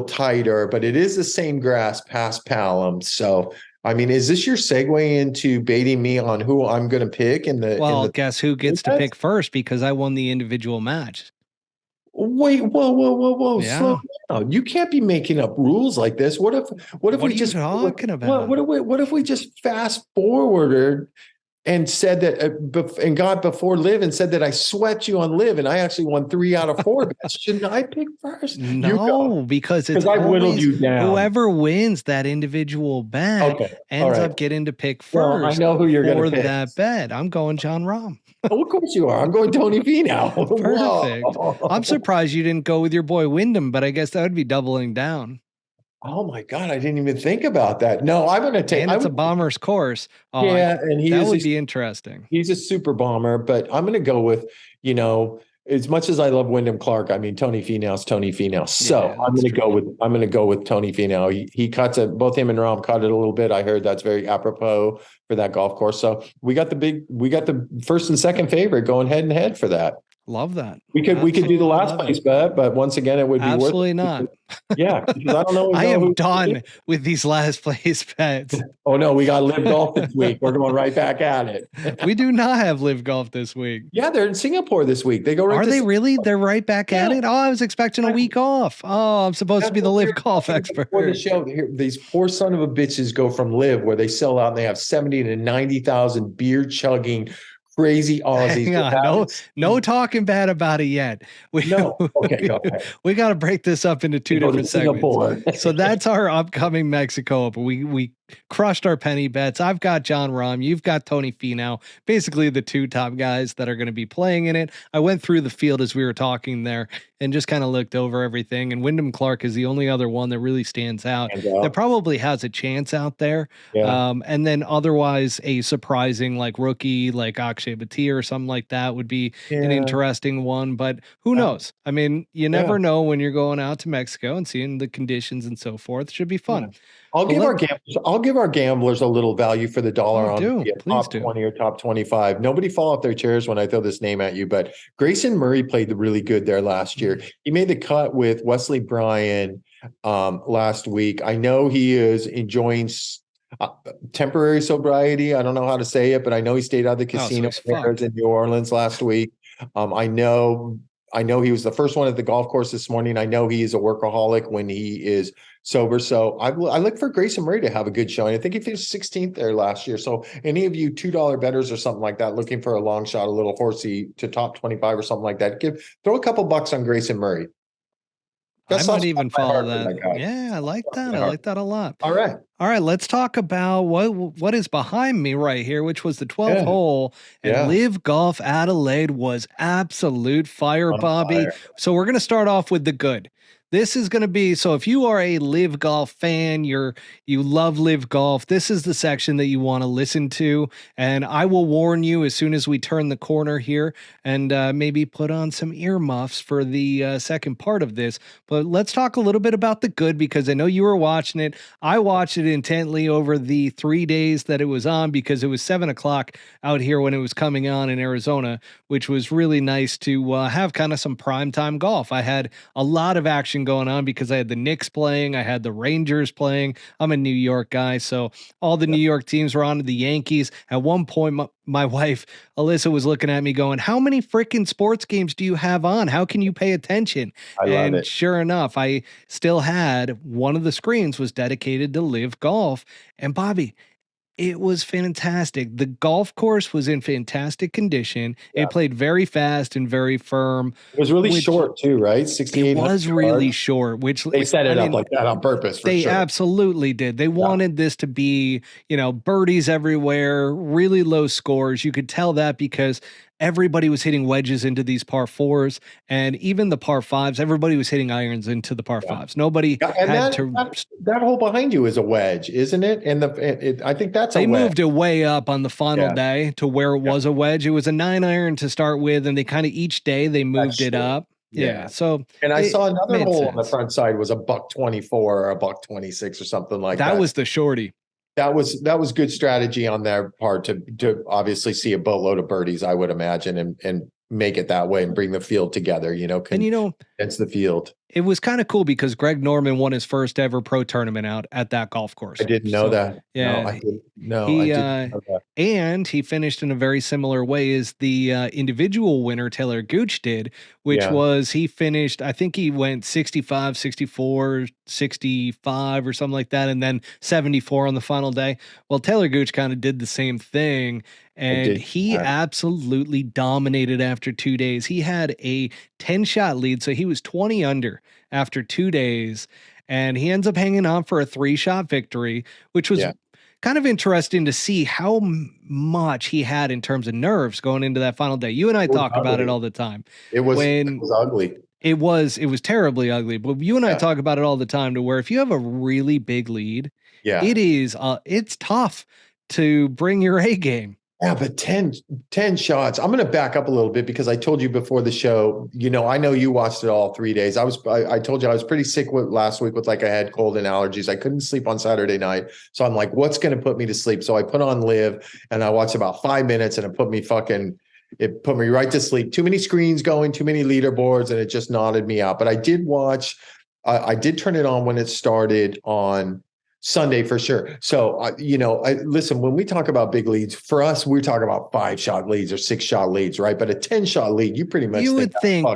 tighter, but it is the same grass past Palom. So. I mean, is this your segue into baiting me on who I'm going to pick guess who gets to pick first because I won the individual match. Wait, whoa. Yeah. Slow down. You can't be making up rules like this. What if we just talking about? What if we just fast forwarded and said that and got before LIV and said that I swept you on LIV and I actually won 3 out of 4 bets. Shouldn't I pick first? No, because I whittled you down. Whoever wins that individual bet ends up getting to pick first. Well, I know who you're going to pick. That bet. I'm going John Rahm. Oh, of course you are. I'm going Tony Finau. Perfect. Whoa. I'm surprised you didn't go with your boy Wyndham, but I guess that would be doubling down. Oh my God, I didn't even think about that. No, I'm going to take. And it's a bomber's course. And that would be interesting. He's a super bomber, but I'm going to go with, as much as I love Wyndham Clark, I mean Tony Finau's Tony Finau. So I'm going to go with Tony Finau. He cuts it. Both him and Rahm cut it a little bit. I heard that's very apropos for that golf course. So we got the first and second favorite going head and head for that. Love that. We could do the last place bet, but once again, it would be absolutely not. Yeah, because I don't know. I am done with these last place bets. Oh no, we got LIV Golf this week. We're going right back at it. We do not have LIV Golf this week. Yeah, they're in Singapore this week. They go right. Are they really? They're right back at it. Oh, I was expecting a week off. Oh, I'm supposed to be the LIV Golf expert. For the show, these poor son of a bitches go from LIV where they sell out and they have 70 to 90,000 beer chugging. Crazy Aussies. Hang on. No talking bad about it yet. Okay. We got to break this up into two different segments. So that's our upcoming Mexico Open. We crushed our penny bets. I've got John Rahm. You've got Tony Finau, basically the two top guys that are going to be playing in it. I went through the field as we were talking there and just kind of looked over everything. And Wyndham Clark is the only other one that really stands out that probably has a chance out there. Yeah. And then otherwise, a surprising like rookie like Akshay Bhatia or something like that would be an interesting one. But who knows? I mean, you never know when you're going out to Mexico and seeing the conditions and so forth. Should be fun. I'll give our gamblers a little value for the dollar on the top 20 or top 25. Nobody fall off their chairs when I throw this name at you, but Grayson Murray played really good there last year. He made the cut with Wesley Bryan last week. I know he is enjoying temporary sobriety. I don't know how to say it, but I know he stayed out of the casino in New Orleans last week. I know he was the first one at the golf course this morning. I know he is a workaholic when he is sober. So I look for Grayson Murray to have a good showing. I think he finished 16th there last year. So any of you $2 bettors or something like that, looking for a long shot, a little horsey to top 25 or something like that, throw a couple bucks on Grayson Murray. I might even follow that. Yeah, I like that. I like that a lot. All right. Let's talk about what is behind me right here, which was the 12th hole, and LIV Golf Adelaide was absolute fire, Bobby. So we're going to start off with the good. This is going to be, so if you are a LIV Golf fan, you love LIV Golf, this is the section that you want to listen to. And I will warn you as soon as we turn the corner here and maybe put on some earmuffs for the second part of this. But let's talk a little bit about the good, because I know you were watching it. I watched it intently over the 3 days that it was on, because it was 7:00 out here when it was coming on in Arizona, which was really nice to have kind of some primetime golf. I had a lot of action going on because I had the Knicks playing, I had the Rangers playing. I'm a New York guy, so all the New York teams were on, the Yankees. At one point, my wife Alyssa was looking at me going, how many freaking sports games do you have on? How can you pay attention? And sure enough, I still had one of the screens was dedicated to LIV Golf. And Bobby, it was fantastic. The golf course was in fantastic condition. It played very fast and very firm. It was really short too, right? 68. It was really short, which they set it up like that on purpose. They absolutely did. They wanted this to be, birdies everywhere, really low scores. You could tell that because everybody was hitting wedges into these par fours, and even the par fives, everybody was hitting irons into the par fives. Nobody had that hole behind you is a wedge, isn't it? And I think that's they moved it way up on the final day to where it was a wedge. It was a 9-iron to start with, and they kind of each day they moved it up. Yeah. So, and I saw another hole on the front side was a $124 or a $126 or something like that. That was the shorty. That was good strategy on their part to obviously see a boatload of birdies, I would imagine, and make it that way and bring the field together, against the field. It was kind of cool because Greg Norman won his first ever pro tournament out at that golf course. I didn't know that. Yeah. No, I didn't know that. And he finished in a very similar way as the individual winner, Taylor Gooch, did, which was he finished, I think he went 65, 64, 65 or something like that, and then 74 on the final day. Well, Taylor Gooch kind of did the same thing. And he absolutely dominated after 2 days. He had a 10-shot lead, so he was 20 under after 2 days, and he ends up hanging on for a 3-shot victory, which was kind of interesting to see how much he had in terms of nerves going into that final day. You and I talk about it all the time. It was ugly. It was terribly ugly, but you and I talk about it all the time to where if you have a really big lead, it's tough to bring your A game. Yeah, but 10 shots. I'm going to back up a little bit because I told you before the show, I know you watched it all 3 days. I told you I was pretty sick last week with I had cold and allergies. I couldn't sleep on Saturday night. So I'm like, what's going to put me to sleep? So I put on LIV and I watched about 5 minutes and it put me right to sleep. Too many screens going, too many leaderboards, and it just nodded me out. But I did watch, I did turn it on when it started on Sunday for sure. So, listen, when we talk about big leads, for us, we're talking about 5-shot leads or 6-shot leads, right? But a 10-shot lead, you pretty much would think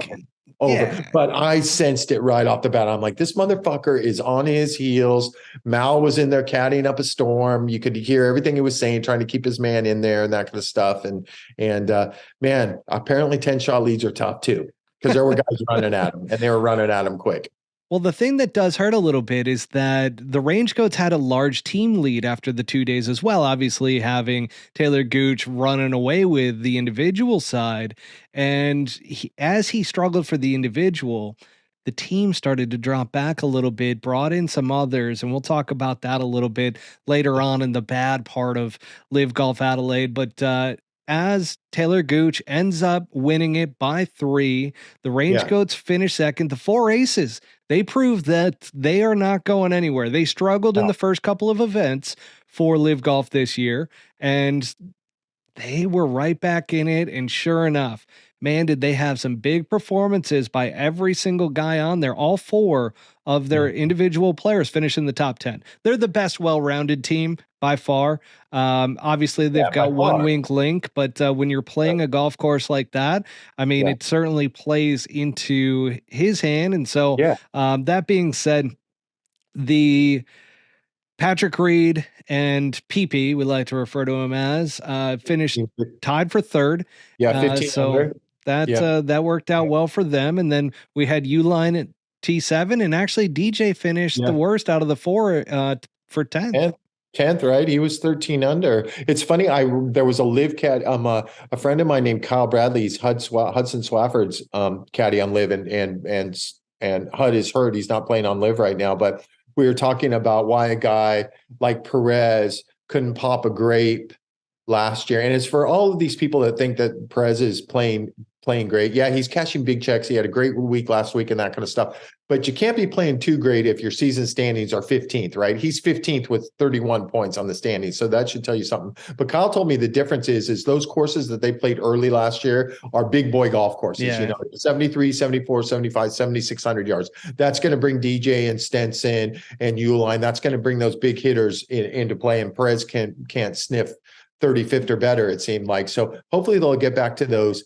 over. Yeah. But I sensed it right off the bat. I'm like, this motherfucker is on his heels. Mal was in there caddying up a storm. You could hear everything he was saying, trying to keep his man in there and that kind of stuff. And man, apparently 10-shot leads are tough too, because there were guys running at him, and they were running at him quick. Well, the thing that does hurt a little bit is that the Range Goats had a large team lead after the 2 days as well. Obviously, having Taylor Gooch running away with the individual side. And as he struggled for the individual, the team started to drop back a little bit, brought in some others. And we'll talk about that a little bit later on in the bad part of LIV Golf Adelaide. But, as Taylor Gooch ends up winning it by 3, the Range Yeah. Goats finish second. The 4 Aces, they proved that they are not going anywhere. They struggled in No. the first couple of events for LIV Golf this year, and they were right back in it. And sure enough, man, did they have some big performances by every single guy on there. All 4 of their individual players finish in the top 10. They're the best well-rounded team by far. Obviously, they've got one weak link, but when you're playing a golf course like that, I mean, it certainly plays into his hand. And so, that being said, the Patrick Reed and PP, we like to refer to him as, finished tied for 3rd. Yeah, 15 so under. that worked out well for them. And then we had Uline at T7, and actually DJ finished the worst out of the 4 for 10th. 10th, right? He was 13 under. It's funny. There was a LIV cat. A friend of mine named Kyle Bradley's Hudson Swafford's caddy on LIV, and Hud is hurt. He's not playing on LIV right now. But we were talking about why a guy like Perez couldn't pop a grape last year, and it's for all of these people that think that Perez is playing great. Yeah, he's cashing big checks. He had a great week last week and that kind of stuff. But you can't be playing too great if your season standings are 15th, right? He's 15th with 31 points on the standings. So that should tell you something. But Kyle told me the difference is those courses that they played early last year are big boy golf courses, 73, 74, 75, 7,600 yards. That's going to bring DJ and Stenson and Uline. That's going to bring those big hitters into play. And Perez can't sniff 35th or better, it seemed like. So hopefully they'll get back to those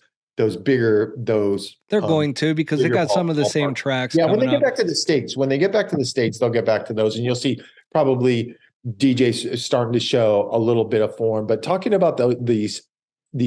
bigger, they're going to, because they got some of the same tracks. Yeah, when they get back to the States, they'll get back to those, and you'll see probably DJ starting to show a little bit of form. But talking about these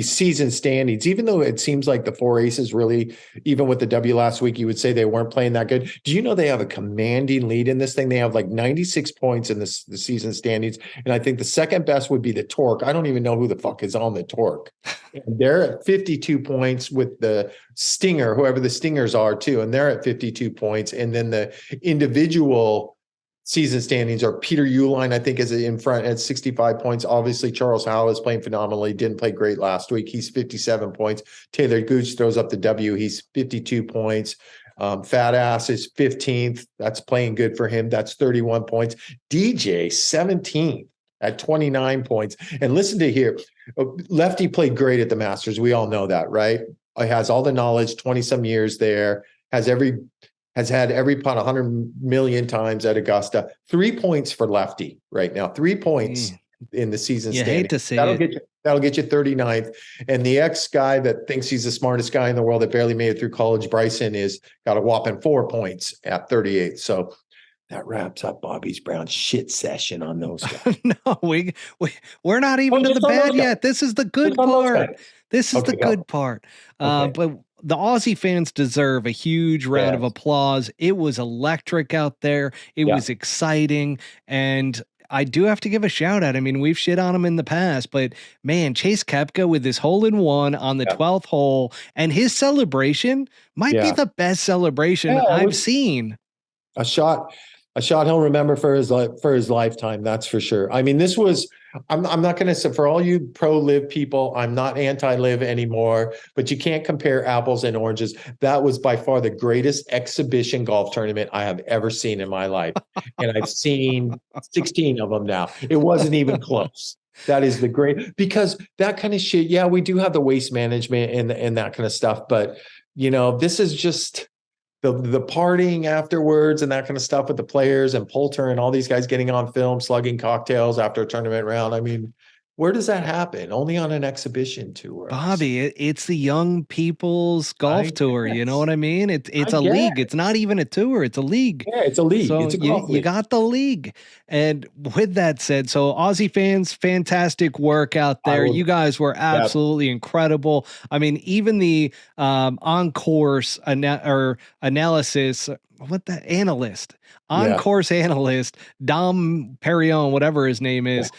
season standings, even though it seems like the 4 Aces really, even with the W last week, you would say they weren't playing that good. Do you know they have a commanding lead in this thing? They have like 96 points in the season standings. And I think the second best would be the Torque. I don't even know who the fuck is on the Torque. And they're at 52 points with the Stinger, whoever the Stingers are too. And they're at 52 points. And then the individual season standings are Peter Uline, I think, is in front at 65 points. Obviously, Charles Howell is playing phenomenally. Didn't play great last week. He's 57 points. Taylor Gooch throws up the W. He's 52 points. Fat Ass is 15th. That's playing good for him. That's 31 points. DJ 17th at 29 points. And listen to here. Lefty played great at the Masters. We all know that, right? He has all the knowledge, 20 some years there, has had every putt 100 million times at Augusta. 3 points for lefty right now. 3 points in the season standing. Hate to see that'll get you 39th. And the ex guy that thinks he's the smartest guy in the world that barely made it through college, Bryson, is got a whopping 4 points at 38th. So that wraps up Bobby's Brown shit session on those guys. No, we're not even to the bad yet. This is the good part. This is the good part. But the Aussie fans deserve a huge round of applause. It was electric out there. It was exciting. And I do have to give a shout out. I mean, we've shit on him in the past, but man, Chase Koepka with his hole-in-one on the 12th hole, and his celebration might be the best celebration I've seen. A shot he'll remember for his lifetime. That's for sure. I mean, this was, I'm not going to say, for all you pro LIV people, I'm not anti-LIV anymore, but you can't compare apples and oranges. That was by far the greatest exhibition golf tournament I have ever seen in my life. And I've seen 16 of them now. It wasn't even close. That is the great, because that kind of shit. Yeah, we do have the waste management and that kind of stuff, but this is just the partying afterwards and that kind of stuff with the players and Poulter and all these guys getting on film, slugging cocktails after a tournament round. I mean, where does that happen? Only on an exhibition tour. Bobby, it's the young people's golf tour. You know what I mean? It's a league. It's not even a tour. It's a league. Yeah, it's a league. So it's a golf league. You got the league. And with that said, so Aussie fans, fantastic work out there. You guys were absolutely incredible. I mean, even the on-course analysis, what the analyst, on Yeah. course analyst, Dom Perignon, whatever his name is.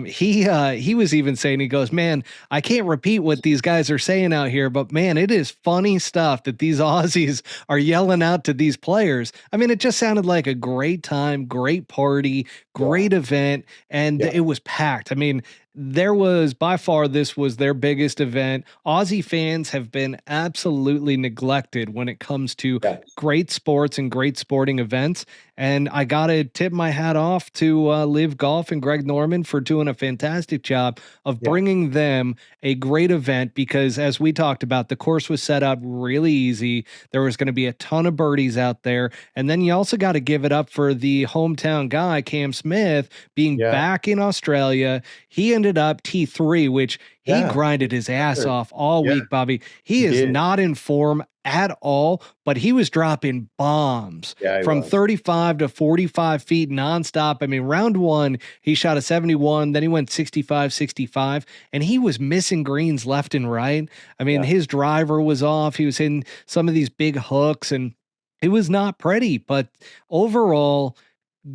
He was even saying, he goes, man, I can't repeat what these guys are saying out here, but man, it is funny stuff that these Aussies are yelling out to these players. I mean, it just sounded like a great time, great party, Yeah. great event, and Yeah. it was packed. I mean, there was by far, this was their biggest event. Aussie fans have been absolutely neglected when it comes to Yeah. great sports and great sporting events. And I got to tip my hat off to LIV Golf and Greg Norman for doing a fantastic job of Yeah. bringing them a great event, because as we talked about, the course was set up really easy. There was going to be a ton of birdies out there. And then you also got to give it up for the hometown guy, Cam Smith, being Yeah. back in Australia. He ended up T3, which he Yeah. grinded his ass Sure. off all Yeah. week, Bobby. He He is did. not in form at all, but he was dropping bombs Yeah, he from was. 35 to 45 feet nonstop. I mean, round one, he shot a 71, then he went 65, 65, and he was missing greens left and right. I mean, Yeah. his driver was off. He was hitting some of these big hooks, and it was not pretty, but overall,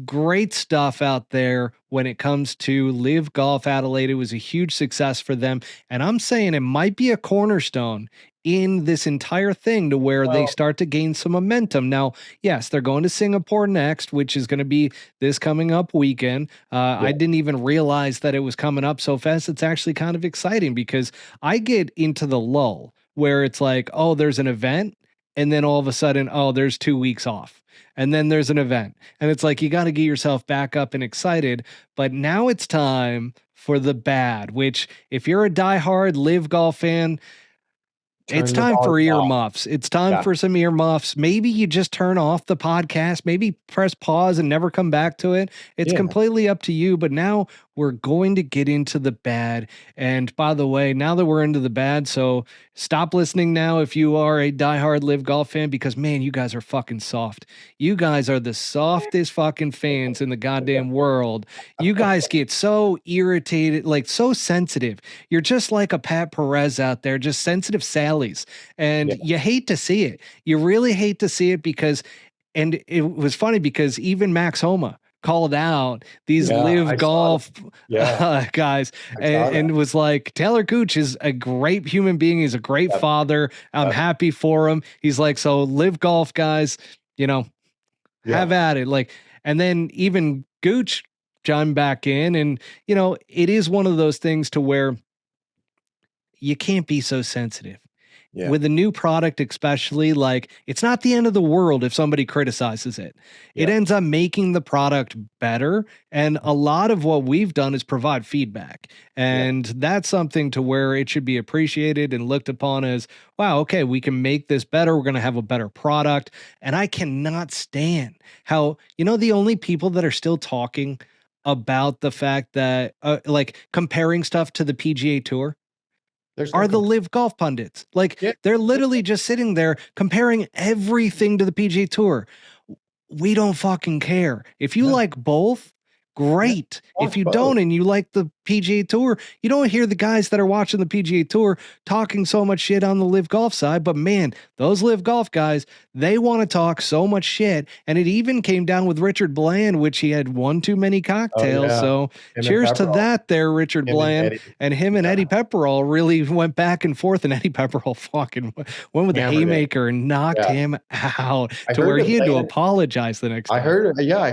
great stuff out there when it comes to LIV Golf Adelaide. It was a huge success for them. And I'm saying it might be a cornerstone in this entire thing to where they Well, start to gain some momentum. Now, yes, they're going to Singapore next, which is going to be this coming up weekend. yeah. I didn't even realize that it was coming up so fast. It's actually kind of exciting because I get into the lull where it's like, oh, there's an event. And then all of a sudden, oh, there's 2 weeks off. And then there's an event. And it's like you got to get yourself back up and excited. But now it's time for the bad, which, if you're a diehard LIV Golf fan, it's Turn the time for volume off. earmuffs. It's time Yeah. for some earmuffs. Maybe you just turn off the podcast, maybe press pause and never come back to it. It's Yeah. completely up to you. But now we're going to get into the bad. And by the way, now that we're into the bad, so stop listening now if you are a diehard LIV Golf fan, because man, you guys are fucking soft. You guys are the softest fucking fans in the goddamn world. You guys get so irritated, like so sensitive. You're just like a Pat Perez out there, just sensitive Sallies. And Yeah. you hate to see it. You really hate to see it because, and it was funny because even Max Homa called out these Yeah, LIV I saw Golf Yeah. guys, I saw and that. was like, Taylor Gooch is a great human being. He's a great Yep. father. I'm Yep. happy for him. He's like, so LIV Golf guys, you know, have Yeah. at it. Like, and then even Gooch chimed back in, and it is one of those things to where you can't be so sensitive Yeah. with a new product, especially. Like, it's not the end of the world if somebody criticizes it. It Yeah. ends up making the product better. And a lot of what we've done is provide feedback. And that's something to where it should be appreciated and looked upon as, wow, okay, we can make this better. We're going to have a better product. And I cannot stand how, the only people that are still talking about the fact that, like, comparing stuff to the PGA Tour There's no are the LIV Golf pundits. Like, Yeah. they're literally just sitting there comparing everything to the PGA Tour. We don't fucking care. If you No. like both, Yeah. great. If Watch you both. don't and you like the PGA Tour, you don't hear the guys that are watching the PGA Tour talking so much shit on the LIV Golf side. But man, those LIV Golf guys, they want to talk so much shit. And it even came down with Richard Bland, which he had one too many cocktails. yeah. So Him and cheers to Pepperell. that there, Richard Him and Bland. Eddie. And him and Yeah. Eddie Pepperell really went back and forth, and Eddie Pepperell fucking went with the Hammered it. haymaker and knocked Yeah. him out I to heard where that he had to Bland- apologize the next I day.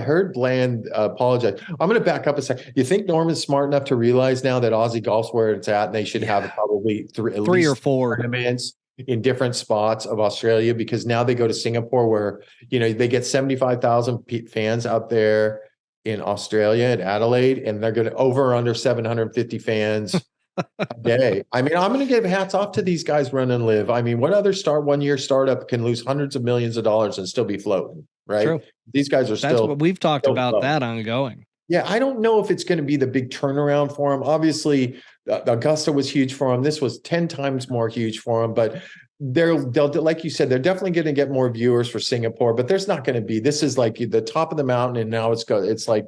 heard Bland apologize. I'm going to back up a second. You think Norman's smart enough to realize now that Aussie golf's where it's at, and they should have probably at Three least or four tournaments in different spots of Australia, because now they go to Singapore where, they get 75,000 fans out there in Australia at Adelaide, and they're going to over or under 750 fans a day. I mean, I'm going to give hats off to these guys running LIV. I mean, what other 1-year startup can lose hundreds of millions of dollars and still be floating, right? True. These guys are That's still what we've talked still about floating. that ongoing. Yeah, I don't know if it's going to be the big turnaround for him. Obviously, Augusta was huge for him. This was 10 times more huge for him, but they'll like you said, they're definitely going to get more viewers for Singapore, but there's not going to be, this is like the top of the mountain, and now it's like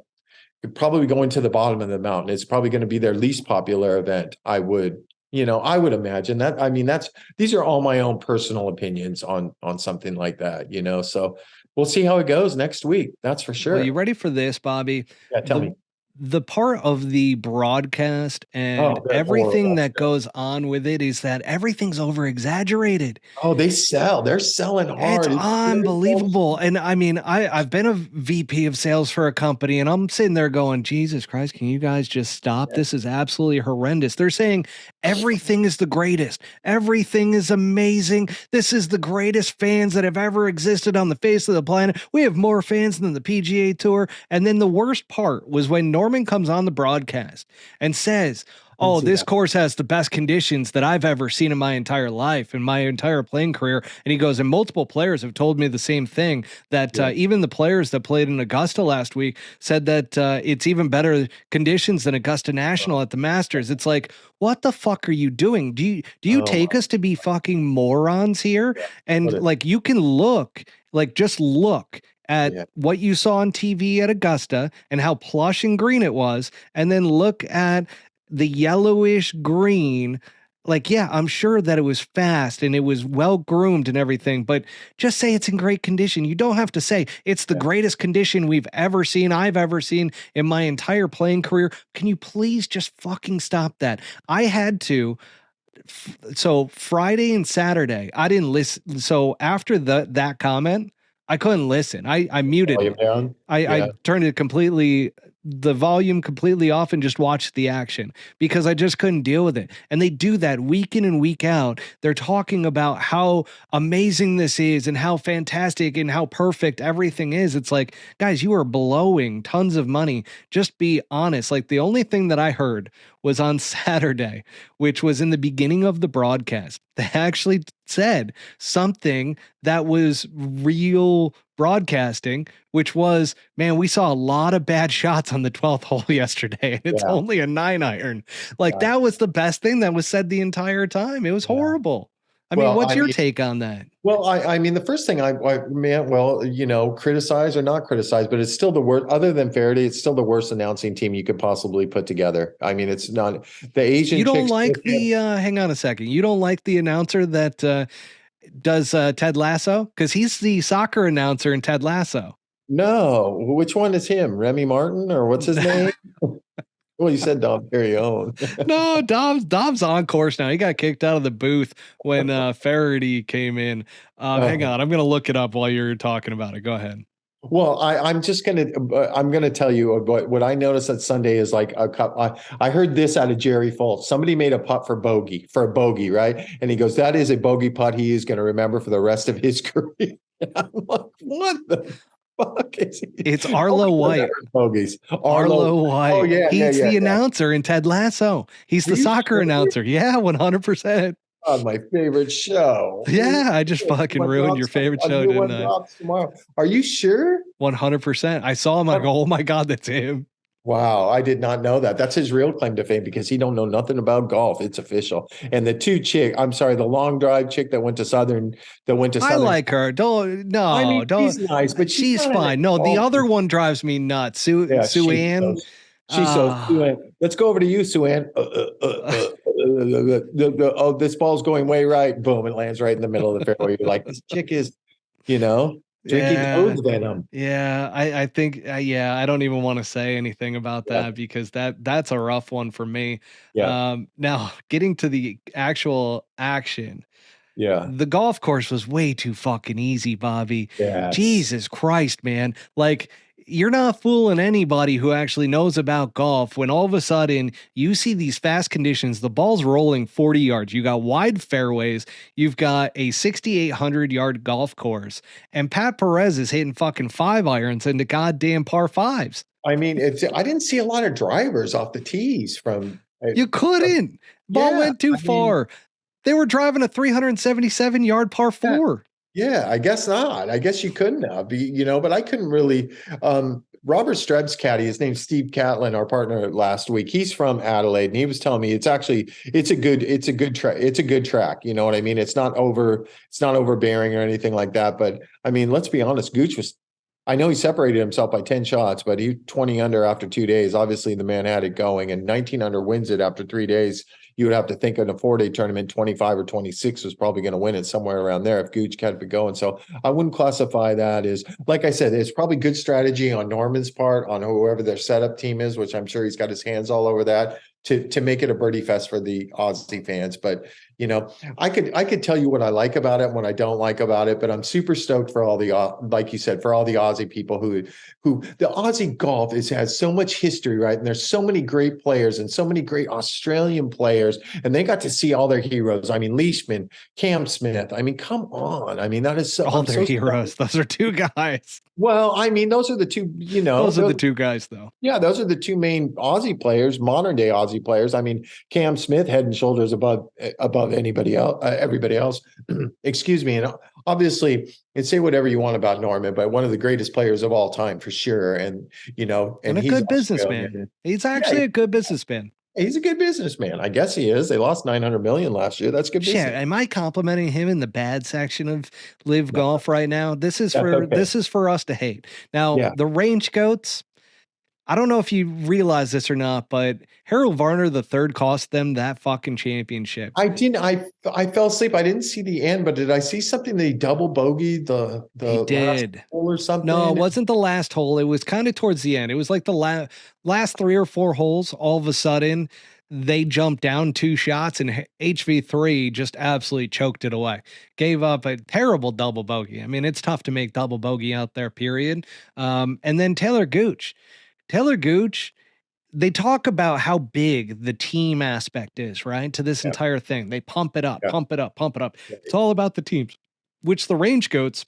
probably going to the bottom of the mountain. It's probably going to be their least popular event. I would imagine that. I mean, these are all my own personal opinions on something like that, so we'll see how it goes next week. That's for sure. Well, you ready for this, Bobby? Yeah, tell me. The part of the broadcast and They're everything horrible. that goes on with it is that everything's over exaggerated. Oh, they sell. They're selling It's hard. It's very unbelievable. And I mean, I've been a VP of sales for a company, and I'm sitting there going, Jesus Christ, can you guys just stop? This is absolutely horrendous. They're saying everything is the greatest. Everything is amazing. This is the greatest fans that have ever existed on the face of the planet. We have more fans than the PGA Tour. And then the worst part was when Norman comes on the broadcast and says, oh, this course has the best conditions that I've ever seen in my entire life, in my entire playing career. And he goes, and multiple players have told me the same thing, that even the players that played in Augusta last week said that it's even better conditions than Augusta National at the Masters. It's like, what the fuck are you doing? Do you take us to be fucking morons here? And like, you can look, like, just look at what you saw on TV at Augusta and how plush and green it was, and then look at the yellowish green. Like, yeah, I'm sure that it was fast and it was well groomed and everything, but just say it's in great condition. You don't have to say it's the greatest condition we've ever seen, I've ever seen in my entire playing career. Can you please just fucking stop that? I had to. So Friday and Saturday, I didn't listen. So after that comment, I couldn't listen. I muted it. I turned it completely, the volume completely off, and just watched the action because I just couldn't deal with it. And they do that week in and week out. They're talking about how amazing this is and how fantastic and how perfect everything is. It's like, guys, you are blowing tons of money. Just be honest. Like, the only thing that I heard was on Saturday, which was in the beginning of the broadcast. They actually said something that was real broadcasting, which was, man, we saw a lot of bad shots on the 12th hole yesterday, and it's only a 9-iron. Like, that was the best thing that was said the entire time. It was horrible. I mean, what's your take on that? Well, I mean, the first thing I meant, well, you know, criticize or not criticize, but it's still the worst. Other than Faraday, it's still the worst announcing team you could possibly put together. I mean, it's not the Asian. You don't like the hang on a second. You don't like the announcer that does Ted Lasso? Because he's the soccer announcer in Ted Lasso. No, which one is him? Remy Martin, or what's his name? Well, you said Dom Perignon. No, Dom's on course now. He got kicked out of the booth when Faraday came in. Hang on, I'm gonna look it up while you're talking about it. Go ahead. Well, I'm gonna tell you what I noticed that Sunday is like a cup. I heard this out of Jerry Foltz. Somebody made a putt for a bogey, right? And he goes, "That is a bogey putt he is going to remember for the rest of his career." I'm like, what the fuck is he? It's Arlo White. Bogeys. Arlo White. Oh yeah, he's the announcer in Ted Lasso. He's the soccer announcer. Yeah, 100%. On my favorite show. Yeah, I just fucking ruined your favorite show, didn't I? Tomorrow. Are you sure? 100%. I saw him. I go, oh my God, that's him. Wow, I did not know that. That's his real claim to fame because he don't know nothing about golf. It's official. And the the long drive chick that went to Southern. I like her. Don't. She's nice, but she's fine. No, the other one drives me nuts. Sue Ann. She's so Sue Ann. Let's go over to you, Sue Ann. This ball's going way right. Boom, it lands right in the middle of the fairway. You're like, this chick is, drinking toad venom. Yeah, I think, I don't even want to say anything about that because that's a rough one for me. Yeah. Now, getting to the actual action. Yeah. The golf course was way too fucking easy, Bobby. Yes. Jesus Christ, man. Like, you're not fooling anybody who actually knows about golf when all of a sudden you see these fast conditions, the ball's rolling 40 yards. You got wide fairways. You've got a 6,800 yard golf course, and Pat Perez is hitting fucking 5-irons into goddamn par 5s. I mean, I didn't see a lot of drivers off the tees from. You couldn't. Ball went too far. They were driving a 377 yard par 4. Yeah, I guess not. I guess you couldn't have, but I couldn't really. Robert Streb's caddy, his name's Steve Catlin, our partner last week. He's from Adelaide, and he was telling me it's a good track. You know what I mean? It's not overbearing or anything like that. But I mean, let's be honest, Gooch I know he separated himself by 10 shots, but he 20 under after 2 days. Obviously, the man had it going, and 19 under wins it after 3 days. you would have to think in a 4-day tournament, 25 or 26 was probably going to win it, somewhere around there if Gooch kept it going. So I wouldn't classify that as, like I said, it's probably good strategy on Norman's part, on whoever their setup team is, which I'm sure he's got his hands all over that, to make it a birdie fest for the Aussie fans. But I could tell you what I like about it and what I don't like about it, but I'm super stoked for all the like you said, for all the Aussie people who the Aussie golf has so much history, right? And there's so many great players and so many great Australian players, and they got to see all their heroes. I mean, Leishman, Cam Smith. I mean, come on. I mean, that is so all their heroes. Those are two guys. Well, I mean, those are the two, those are the two guys, though. Yeah, those are the two main Aussie players, modern day Aussie players. I mean, Cam Smith, head and shoulders above anybody else, everybody else. Excuse me. And obviously, and say whatever you want about Norman, but one of the greatest players of all time for sure. And and a he's good businessman. He's actually a good businessman. He's a good businessman. I guess he is. They lost $900 million last year. That's good business. Yeah, am I complimenting him in the bad section of LIV Golf right now? This is for us to hate. Now, the RangeGoats, I don't know if you realize this or not, but Harold Varner III cost them that fucking championship. I didn't. I fell asleep. I didn't see the end, but did I see something that he double bogeyed the last hole or something? No, it wasn't the last hole. It was kind of towards the end. It was like the last 3 or 4 holes. All of a sudden, they jumped down 2 shots, and HV3 just absolutely choked it away. Gave up a terrible double bogey. I mean, it's tough to make double bogey out there, period. And then Taylor Gooch, they talk about how big the team aspect is, right? To this entire thing. They pump it up, pump it up, pump it up. It's all about the teams, which the RangeGoats,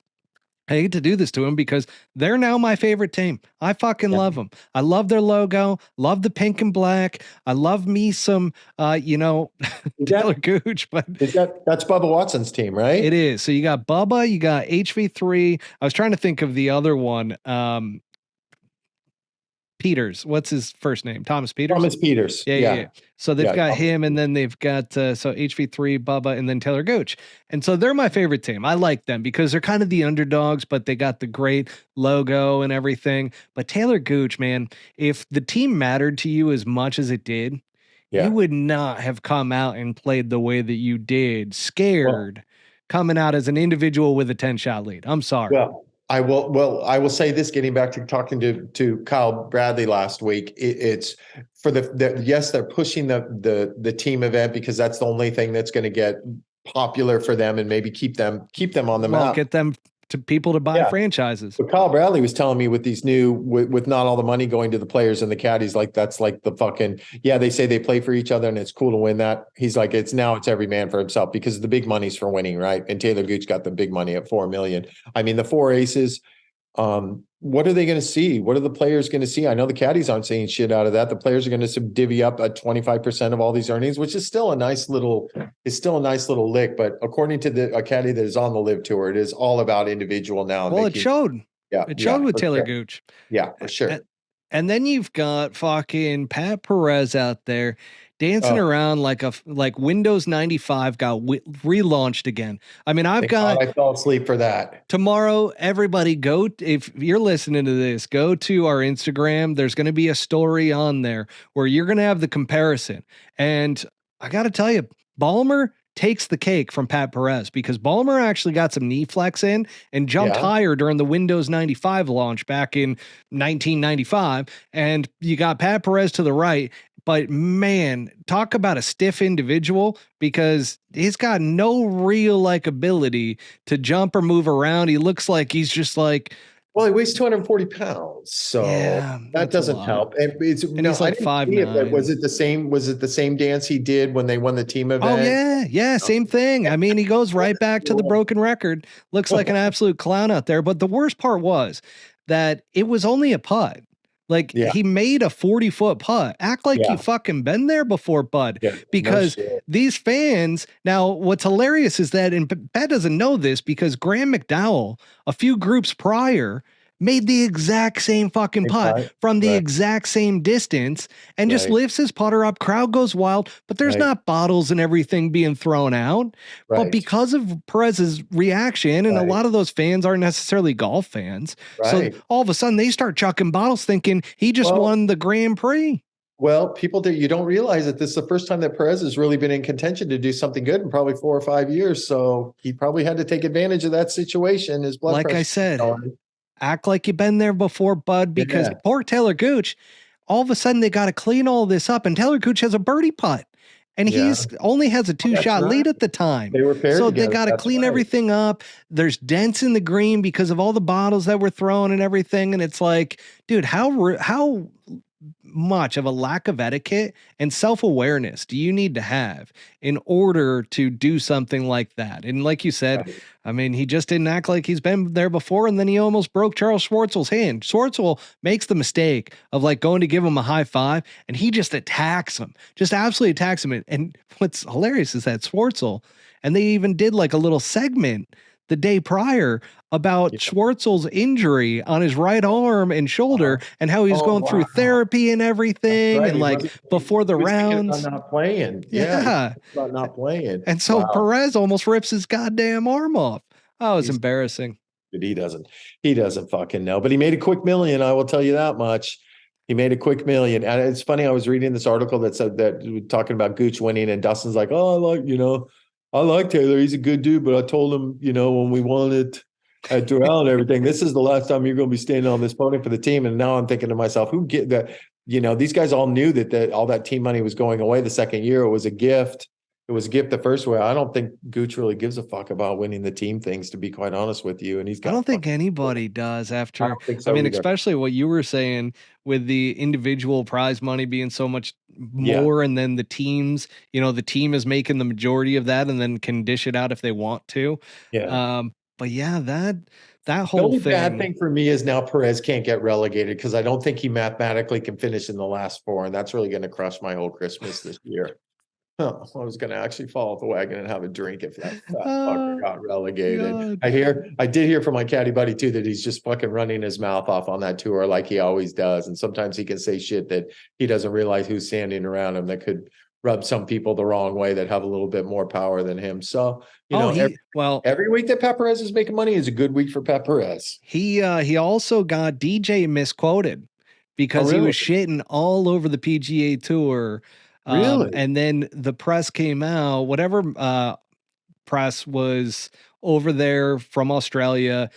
I hate to do this to them because they're now my favorite team. I fucking love them. I love their logo, love the pink and black. I love me some, Taylor Gooch, but that's Bubba Watson's team, right? It is. So you got Bubba, you got HV3. I was trying to think of the other one. Peters. What's his first name? Thomas Peters? Thomas Peters. Yeah. So they've got him, and then they've got so HV3, Bubba, and then Taylor Gooch. And so they're my favorite team. I like them because they're kind of the underdogs, but they got the great logo and everything. But Taylor Gooch, man, if the team mattered to you as much as it did, you would not have come out and played the way that you did, scared, coming out as an individual with a 10-shot lead. I'm sorry. I will say this, getting back to talking to Kyle Bradley last week, it's for yes, they're pushing the team event because that's the only thing that's going to get popular for them and maybe keep them on the map. Get them to people to buy franchises. But Kyle Bradley was telling me with these new, with not all the money going to the players and the caddies, like that's like the fucking, they say they play for each other and it's cool to win that. He's like, it's every man for himself because the big money's for winning, right? And Taylor Gooch got the big money at $4 million. I mean, the 4 aces, what are they going to see? What are the players going to see? I know the caddies aren't seeing shit out of that. The players are going to divvy up at 25% of all these earnings, which is still a nice little lick. But according to a caddy that is on the LIV tour, it is all about individual now. Well, it showed. Yeah, it showed with Taylor Gooch. Yeah, for sure. And then you've got fucking Pat Perez out there dancing around like Windows 95 got relaunched again. I mean, I fell asleep for that. Tomorrow, everybody if you're listening to this, go to our Instagram. There's going to be a story on there where you're going to have the comparison. And I got to tell you, Ballmer takes the cake from Pat Perez because Ballmer actually got some knee flex in and jumped higher during the Windows 95 launch back in 1995. And you got Pat Perez to the right. But man, talk about a stiff individual because he's got no real ability to jump or move around. He looks like he's just like, well, he weighs 240 pounds, so that doesn't help. And he's like 5'9". Was it the same dance he did when they won the team event? Oh yeah, same thing. I mean, he goes right back to the broken record. Looks like an absolute clown out there. But the worst part was that it was only a putt. He made a 40-foot putt. Act like you fucking been there before, bud. Yeah, because these fans, now what's hilarious is that, and Pat doesn't know this because Graham McDowell, a few groups prior, made the exact same fucking putt from the exact same distance and just lifts his putter up. Crowd goes wild, but there's not bottles and everything being thrown out. But because of Perez's reaction, and a lot of those fans aren't necessarily golf fans. So all of a sudden they start chucking bottles thinking he just won the Grand Prix. Well, people do. You don't realize that this is the first time that Perez has really been in contention to do something good in probably 4 or 5 years. So he probably had to take advantage of that situation. His blood Like I pressure. said, act like you've been there before, bud, because poor Taylor Gooch, all of a sudden they got to clean all this up. And Taylor Gooch has a birdie putt. And he's only has a 2-shot lead at the time. They were paired so together. They got to clean everything up. There's dents in the green because of all the bottles that were thrown and everything. And it's like, dude, how much of a lack of etiquette and self-awareness do you need to have in order to do something like that? And like you said, I mean, he just didn't act like he's been there before, and then he almost broke Charles Schwartzel's hand. Schwartzel makes the mistake of like going to give him a high five, and he just attacks him, just absolutely attacks him. And what's hilarious is that Schwartzel, and they even did like a little segment the day prior about Schwartzel's injury on his right arm and shoulder and how he's going through therapy and everything. Right. And like before the rounds, not playing. Not playing. And so Perez almost rips his goddamn arm off. Oh, it was embarrassing. But he doesn't fucking know, but he made a quick million. I will tell you that much. He made a quick million. And it's funny. I was reading this article that said that talking about Gooch winning, and Dustin's like, oh, I like Taylor. He's a good dude, but I told him, when we won it at Doral and everything, this is the last time you're going to be standing on this podium for the team. And now I'm thinking to myself, who get that? These guys all knew that all that team money was going away the second year. It was a gift. It was a gift the first way. I don't think Gooch really gives a fuck about winning the team things, to be quite honest with you. And I don't think anybody does after. I don't think so either. Especially what you were saying with the individual prize money being so much more, and then the teams, the team is making the majority of that, and then can dish it out if they want to. But yeah, that whole the only thing. Bad thing for me is now Perez can't get relegated because I don't think he mathematically can finish in the last four, and that's really going to crush my whole Christmas this year. I was going to actually fall off the wagon and have a drink if that fucker got relegated. God. I did hear from my caddy buddy too that he's just fucking running his mouth off on that tour like he always does, and sometimes he can say shit that he doesn't realize who's standing around him that could rub some people the wrong way that have a little bit more power than him. So every week that Pat Perez is making money is a good week for Pat Perez. He also got DJ misquoted because he was shitting all over the PGA Tour. Really? And then the press came out, whatever press was over there from Australia,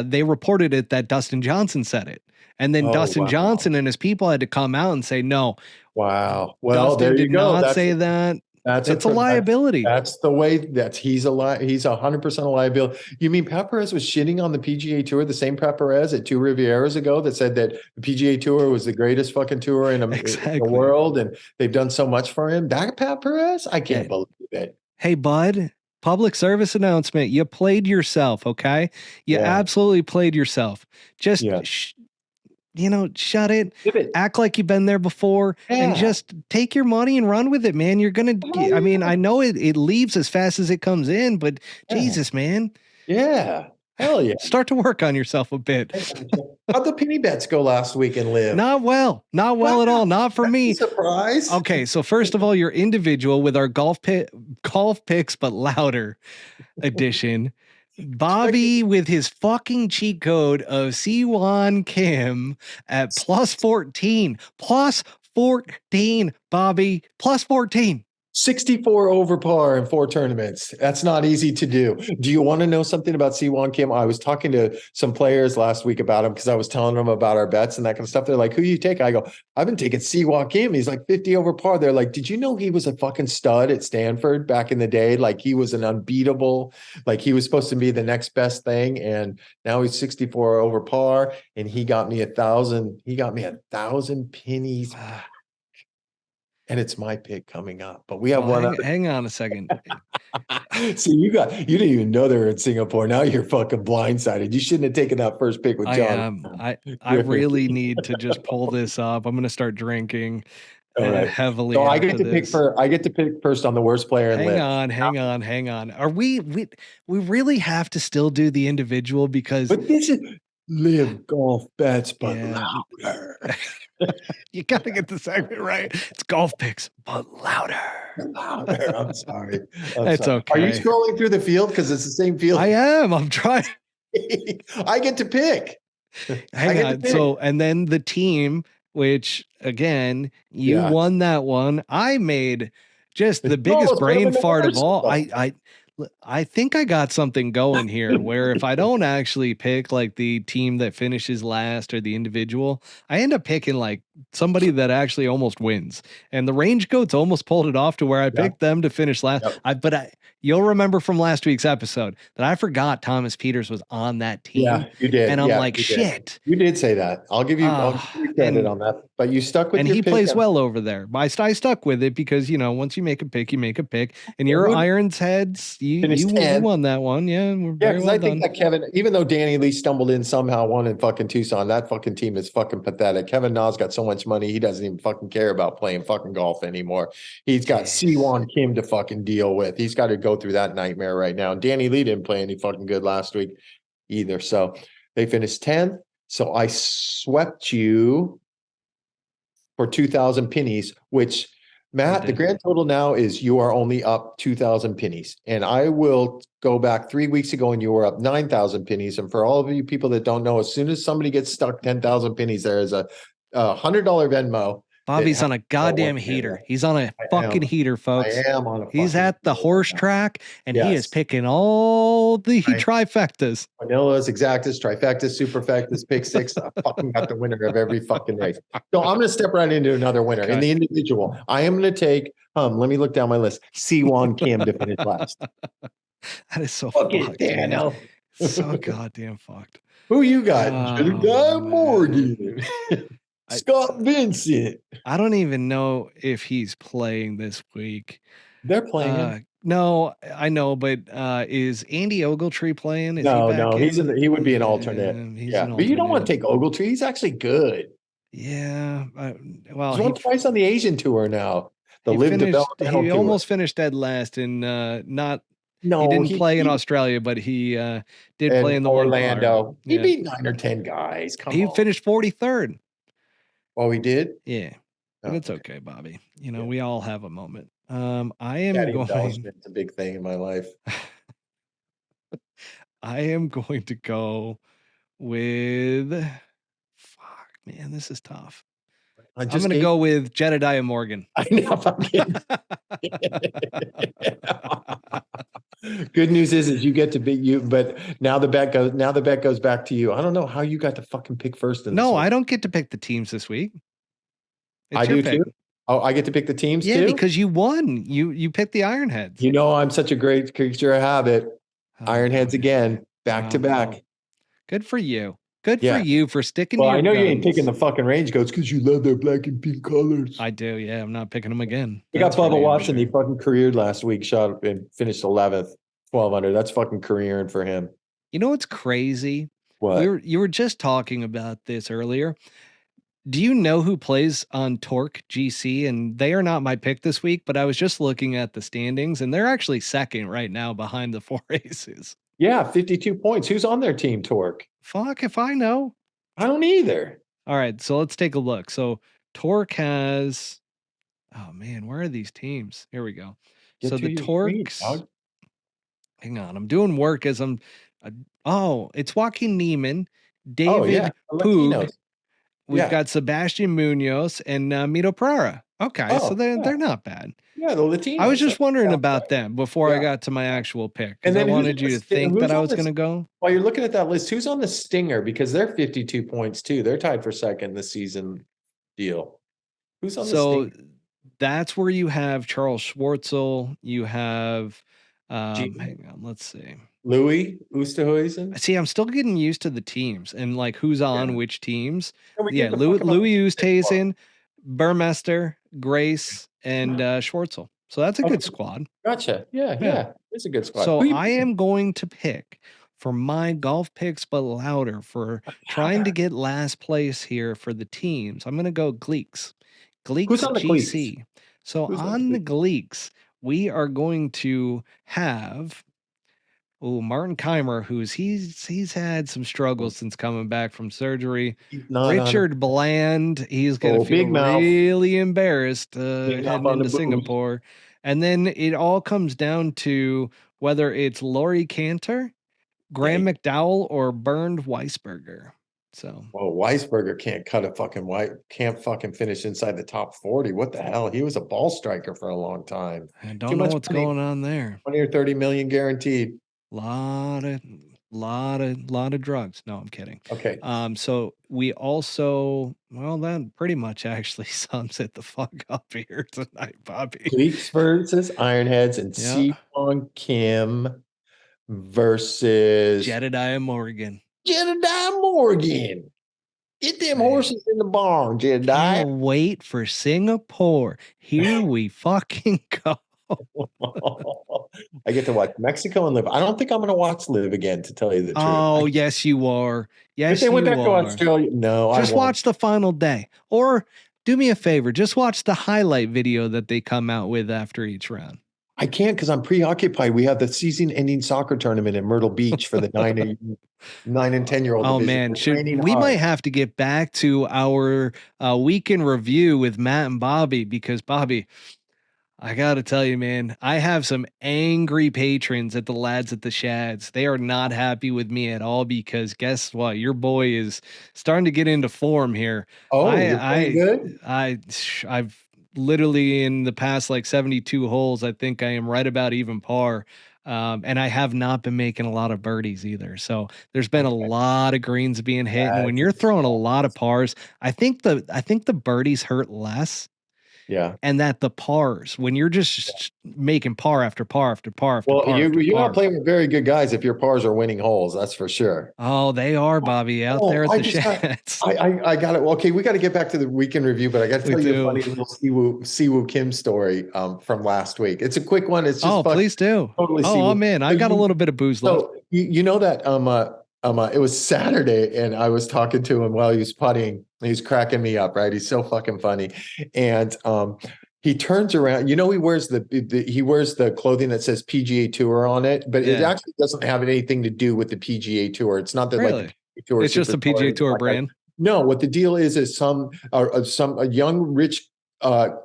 they reported it that Dustin Johnson said it. And then Dustin Johnson and his people had to come out and say, no. Wow. Well, Dustin there you did go. Not say that. It's a liability. That's the way he's 100% a liability. You mean Pat Perez was shitting on the PGA Tour, the same Pat Perez at two Rivieras ago that said that the PGA Tour was the greatest fucking tour in the world and they've done so much for him? That Pat Perez? I can't believe it. Hey, bud, public service announcement. You played yourself, okay? You absolutely played yourself. Just shut it, act like you've been there before, and just take your money and run with it, man. You're going to, I mean, I know it leaves as fast as it comes in, but Jesus, man. Yeah. Hell yeah. Start to work on yourself a bit. How'd the penny bets go last week in LIV? Not well at all. Not for me. Surprise. Okay. So first of all, you're individual with our golf picks, but louder edition. Bobby with his fucking cheat code of Siwon Kim at plus 14, Bobby, plus 14. 64 over par in 4 tournaments. That's not easy to do. Do you want to know something about Siwon Kim? I was talking to some players last week about him because I was telling them about our bets and that kind of stuff. They're like, who you take? I go, I've been taking Siwon Kim. He's like 50 over par. They're like, did you know he was a fucking stud at Stanford back in the day? Like he was an unbeatable, like he was supposed to be the next best thing. And now he's 64 over par and he got me 1,000. He got me 1,000 pennies. And it's my pick coming up, but we have hang on a second. See, you didn't even know they were in Singapore. Now you're fucking blindsided. You shouldn't have taken that first pick with John. I really need to just pull this up. I'm going to start drinking heavily. So I get to pick first on the worst player in LIV. Hang on. Are we really have to still do the individual because this is LIV golf bets, but louder. You got to get the segment right. It's golf picks, but louder. I'm sorry. It's okay. Are you scrolling through the field? Because it's the same field. I am. I'm trying. I get to pick. Hang on. So, and then the team which again, you Yeah. won that one. I made just the You biggest almost put him brain in the fart of reverse all. though. I think I got something going here where if I don't actually pick like the team that finishes last or the individual, I end up picking like somebody that actually almost wins. And the Range Goats almost pulled it off to where I Yeah. picked them to finish last. Yep. You'll remember from last week's episode that I forgot Thomas Peters was on that team. Yeah, you did. And I'm Yeah, like, you did. shit. You did say that. I'll give you credit And on that. But you stuck with and your he pick. plays well over there. I stuck with it because once you make a pick, you make a pick. And your Who Irons heads, finished you 10th. won that one. Yeah, we're Yeah, very because well I think done. that Kevin, even though Danny Lee stumbled in somehow, won in fucking Tucson, that fucking team is fucking pathetic. Kevin Na's got so much money, he doesn't even fucking care about playing fucking golf anymore. He's got Jeez. Siwon Kim to fucking deal with. He's got to go through that nightmare right now. And Danny Lee didn't play any fucking good last week either. So they finished 10th. So I swept you for 2,000 pennies, which Matt, the grand total now is you are only up 2,000 pennies. And I will go back 3 weeks ago and you were up 9,000 pennies. And for all of you people that don't know, as soon as somebody gets stuck 10,000 pennies, there is a $100 Venmo. Bobby's on a goddamn heater. He's on a fucking heater, folks. I am on a He's fucking at the heater horse right now. track and he is Yes. picking all the Right. trifectas. Vanillas, exactas, trifectas, superfectas, pick six. I fucking got the winner of every fucking race. So I'm going to step right into another winner. Okay. In the individual, I am going to take, let me look down my list. Siwon Kim to finish last. That is so Fuck fucked. it, Dano. So goddamn fucked. Who you got? Oh, Jedediah man. Morgan. Scott Vincent. I don't even know if he's playing this week. They're playing him. No, I know, but is Andy Ogletree playing? Is he back No, he would be an Yeah, alternate. he's Yeah, an but you don't want to alternate. take Ogletree. He's actually good. Yeah, well, He's won twice on the Asian tour now. The he LIV finished. Developmental He Tour. almost finished dead last in not. No, he didn't play in Australia, but he did play in the Orlando. one He yeah. beat 9 or 10 guys. Come He on. finished 43rd. Oh, he did? Yeah. But it's okay, Bobby. We all have a moment. I am Caddy going. embellishment's a big thing in my life. I am going to go with. Fuck, man, this is tough. I'm going to go with Jedediah Morgan. I know. Good news is you get to beat you, but now the bet goes back to you. I don't know how you got to fucking pick first in this one. I don't get to pick the teams this week. I do too. Oh, I get to pick the teams too? Yeah, because you won. You picked the Ironheads. You know, I'm such a great creature of habit. Ironheads again, back to back. Good for you. Good for you for sticking to your I know guns. you ain't picking the fucking RangeGoats because you love their black and pink colors. I do, yeah. I'm not picking them again. We got Bubba Watson. He fucking careered last week, shot and finished 11th, 12 under. That's fucking careering for him. You know what's crazy? What? You were just talking about this earlier. Do you know who plays on Torque GC? And they are not my pick this week, but I was just looking at the standings and they're actually second right now behind the 4 aces. Yeah, 52 points. Who's on their team, Torque? Fuck if I know. I don't either. All right, so let's take a look. So Torque has, oh man, where are these teams? Here we go. Get so the Torques, hang on, I'm doing work as I'm, it's Joaquin Neiman, David Poog. We've got Sebastian Munoz and Mito Pereira. Okay, so they're not bad. Yeah, the Latinos. I was just wondering about them before I got to my actual pick because I wanted you to think that I was going to go. While you're looking at that list, who's on the Stinger? Because they're 52 points too. They're tied for second this season deal. Who's on the Stinger? So that's where you have Charles Schwartzel. You have, hang on, let's see. Louis Oosthuizen. See, I'm still getting used to the teams and like who's on which teams. Yeah, Louis Oosthuizen, Burmester, Grace, and Schwartzel. So that's a good squad. Gotcha. Yeah. It's a good squad. So I am going to pick for my golf picks, but louder for trying to get last place here for the teams. I'm going to go Gleeks. Who's on the GC. Gleeks? So on the Gleeks, we are going to have Martin Keimer, he's had some struggles since coming back from surgery. Richard Bland, he's gonna feel really embarrassed heading into Singapore. And then it all comes down to whether it's Laurie Cantor, Graham McDowell, or Bernd Weisberger. So, well, Weisberger can't fucking finish inside the top 40. What the hell? He was a ball striker for a long time. I Too don't know much what's money, going on there. 20 or 30 million guaranteed. Lot of lot of drugs. No, I'm kidding. Okay. So we also, well, that pretty much actually sums it the fuck up here tonight, Bobby. Cleats versus Ironheads and Yeah. Seawon Kim versus Jedediah Morgan. Jedediah Morgan. Get them horses in the barn, Jedediah. Can't wait for Singapore. Here we fucking go. I get to watch Mexico and Live. I don't think I'm going to watch Live again, to tell you the truth. Oh, yes, you are. Yes, if they went you back to are. Australia, no, Just I won't. watch the final day. Or do me a favor, just watch the highlight video that they come out with after each round. I can't because I'm preoccupied. We have the season-ending soccer tournament in Myrtle Beach for the 9 and 10-year-old Oh division. man, we might have to get back to our week in review with Matt and Bobby, because Bobby, I gotta tell you, man, I have some angry patrons at the Lads at the Shads. They are not happy with me at all because guess what? Your boy is starting to get into form here. Oh, you're playing good? I've literally in the past like 72 holes, I think I am right about even par. And I have not been making a lot of birdies either. So there's been a lot of greens being hit. And when you're throwing a lot of pars, I think the birdies hurt less. Yeah. And that the pars, when you're just making par after par after par after par. You're not playing with very good guys if your pars are winning holes. That's for sure. Oh, they are, Bobby, out there at the Shads. I got it. Well, okay, we got to get back to the weekend review, but I got to tell you a funny little Siwoo Kim story from last week. It's a quick one. It's just please do. Totally. Oh, I'm in. I got a little bit of booze left. So you know that it was Saturday and I was talking to him while he was putting. He's cracking me up, right? He's so fucking funny. And he turns around, he wears the clothing that says PGA Tour on it, but it actually doesn't have anything to do with the PGA Tour. It's not that really? like the PGA Tour. It's just a PGA Tour brand. No, what the deal is a young rich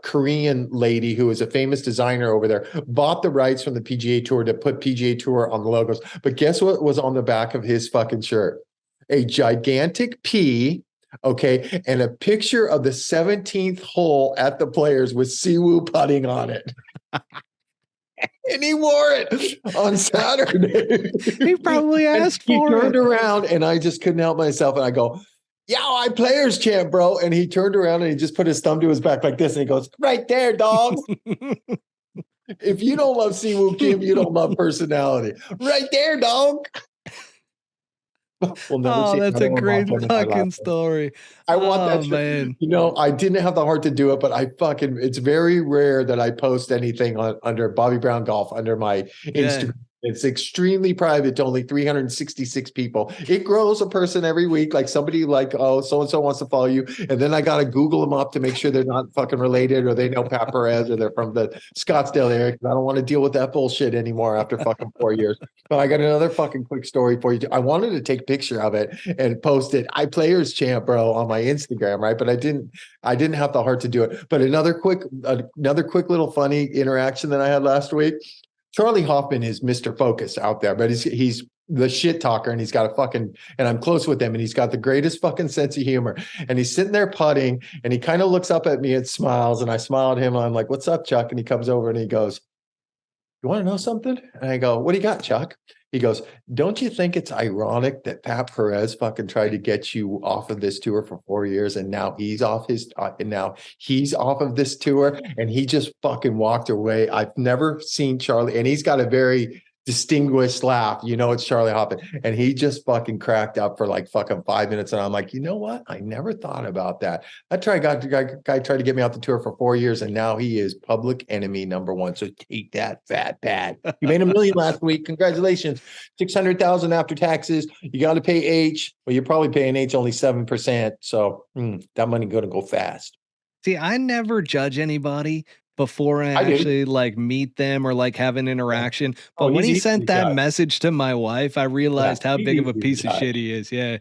Korean lady who is a famous designer over there bought the rights from the PGA Tour to put PGA Tour on the logos. But guess what was on the back of his fucking shirt? A gigantic P, okay, and a picture of the 17th hole at the Players with Siwoo putting on it. And he wore it on Saturday. He probably asked for it. He turned around and I just couldn't help myself. And I go, "Yeah, I Players champ, bro." And he turned around and he just put his thumb to his back like this. And he goes, "Right there, dog." If you don't love Siwoo Kim, you don't love personality. Right there, dog. We'll that's a great fucking story. I want that, man. I didn't have the heart to do it, but it's very rare that I post anything under Bobby Brown Golf under my Instagram. It's extremely private to only 366 people. It grows a person every week. Like somebody like, oh, so-and-so wants to follow you. And then I got to Google them up to make sure they're not fucking related or they know Pat Perez or they're from the Scottsdale area. I don't want to deal with that bullshit anymore after fucking 4 years. But I got another fucking quick story for you. I wanted to take a picture of it and post it. I Players champ, bro, on my Instagram, right? But I didn't have the heart to do it. But another quick little funny interaction that I had last week. Charlie Hoffman is Mr. Focus out there, but he's the shit talker and he's got and I'm close with him and he's got the greatest fucking sense of humor. And he's sitting there putting and he kind of looks up at me and smiles and I smile at him. I'm like, "What's up, Chuck?" And he comes over and he goes, "You want to know something?" And I go, "What do you got, Chuck?" He goes, "Don't you think it's ironic that Pat Perez fucking tried to get you off of this tour for 4 years and now he's off of this tour and he just fucking walked away?" I've never seen Charlie, and he's got a very distinguished laugh. It's Charlie Hoffman. And he just fucking cracked up for like fucking 5 minutes. And I'm like, you know what? I never thought about that. That guy tried to get me out the tour for 4 years and now he is public enemy number one. So take that, fat Pat. You made $1 million last week. Congratulations. 600,000 after taxes. You got to pay H. Well, you're probably paying H only 7%. So that money going to go fast. See, I never judge anybody before I actually like meet them or like have an interaction. But when he sent that message to my wife, I realized how big of a piece of shit he is. Yeah.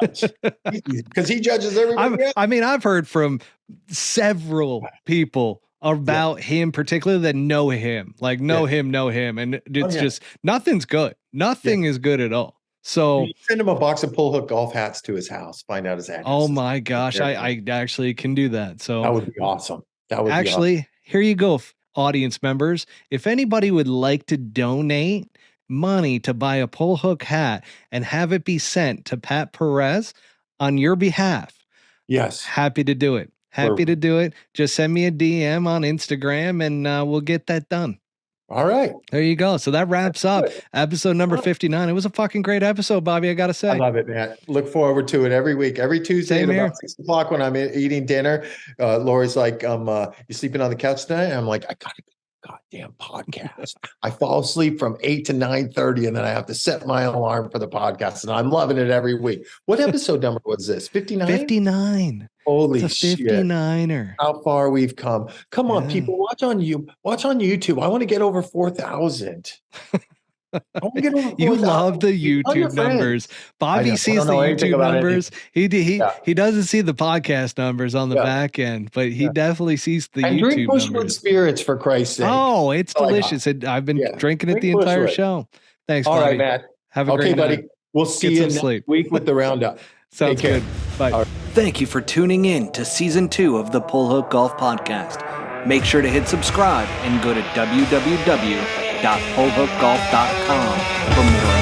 Because he judges everybody. I mean, I've heard from several people about him, particularly that know him. And it's just nothing's good. Nothing is good at all. So, You send him a box of pull hook golf hats to his house. Find out his address. oh my gosh, I actually can do that. So That would be awesome. That would be awesome. actually, here you go, audience members. If anybody would like to donate money to buy a pull hook hat and have it be sent to Pat Perez on your behalf, Yes. happy to do it. Happy to do it. Just send me a DM on Instagram and we'll get that done. All right. There you go. So that wraps up good. episode number 59. It was a fucking great episode, Bobby. I got to say. I love it, man. Look forward to it every week. Every Tuesday Same at here. about 6 o'clock when I'm eating dinner. Lori's like, you sleeping on the couch tonight? I'm like, I got a goddamn podcast. I fall asleep from 8 to 9:30, and then I have to set my alarm for the podcast. And I'm loving it every week. What episode number was this? 59? 59. Holy It's a shit. 59er. How far we've come. Come on, people. Watch on YouTube. I want to get over 4,000. I want to get over 4,000. You love the Tell your YouTube numbers. Bobby I sees don't the know anything YouTube about numbers. He doesn't see the podcast numbers on the Yeah. back end, but he definitely sees the And drink YouTube Bushwood numbers. Spirits, for Christ's sake. Oh, it's all I got. delicious. I've been drinking it Drink the entire Bushwood. show. Thanks, All Bobby. right, Matt. Have a Okay, great buddy. night. We'll see Get you some next sleep. week with the roundup. Sounds Take care. good. Bye. All right. Thank you for tuning in to season 2 of the Pull Hook Golf Podcast. Make sure to hit subscribe and go to www.pullhookgolf.com for more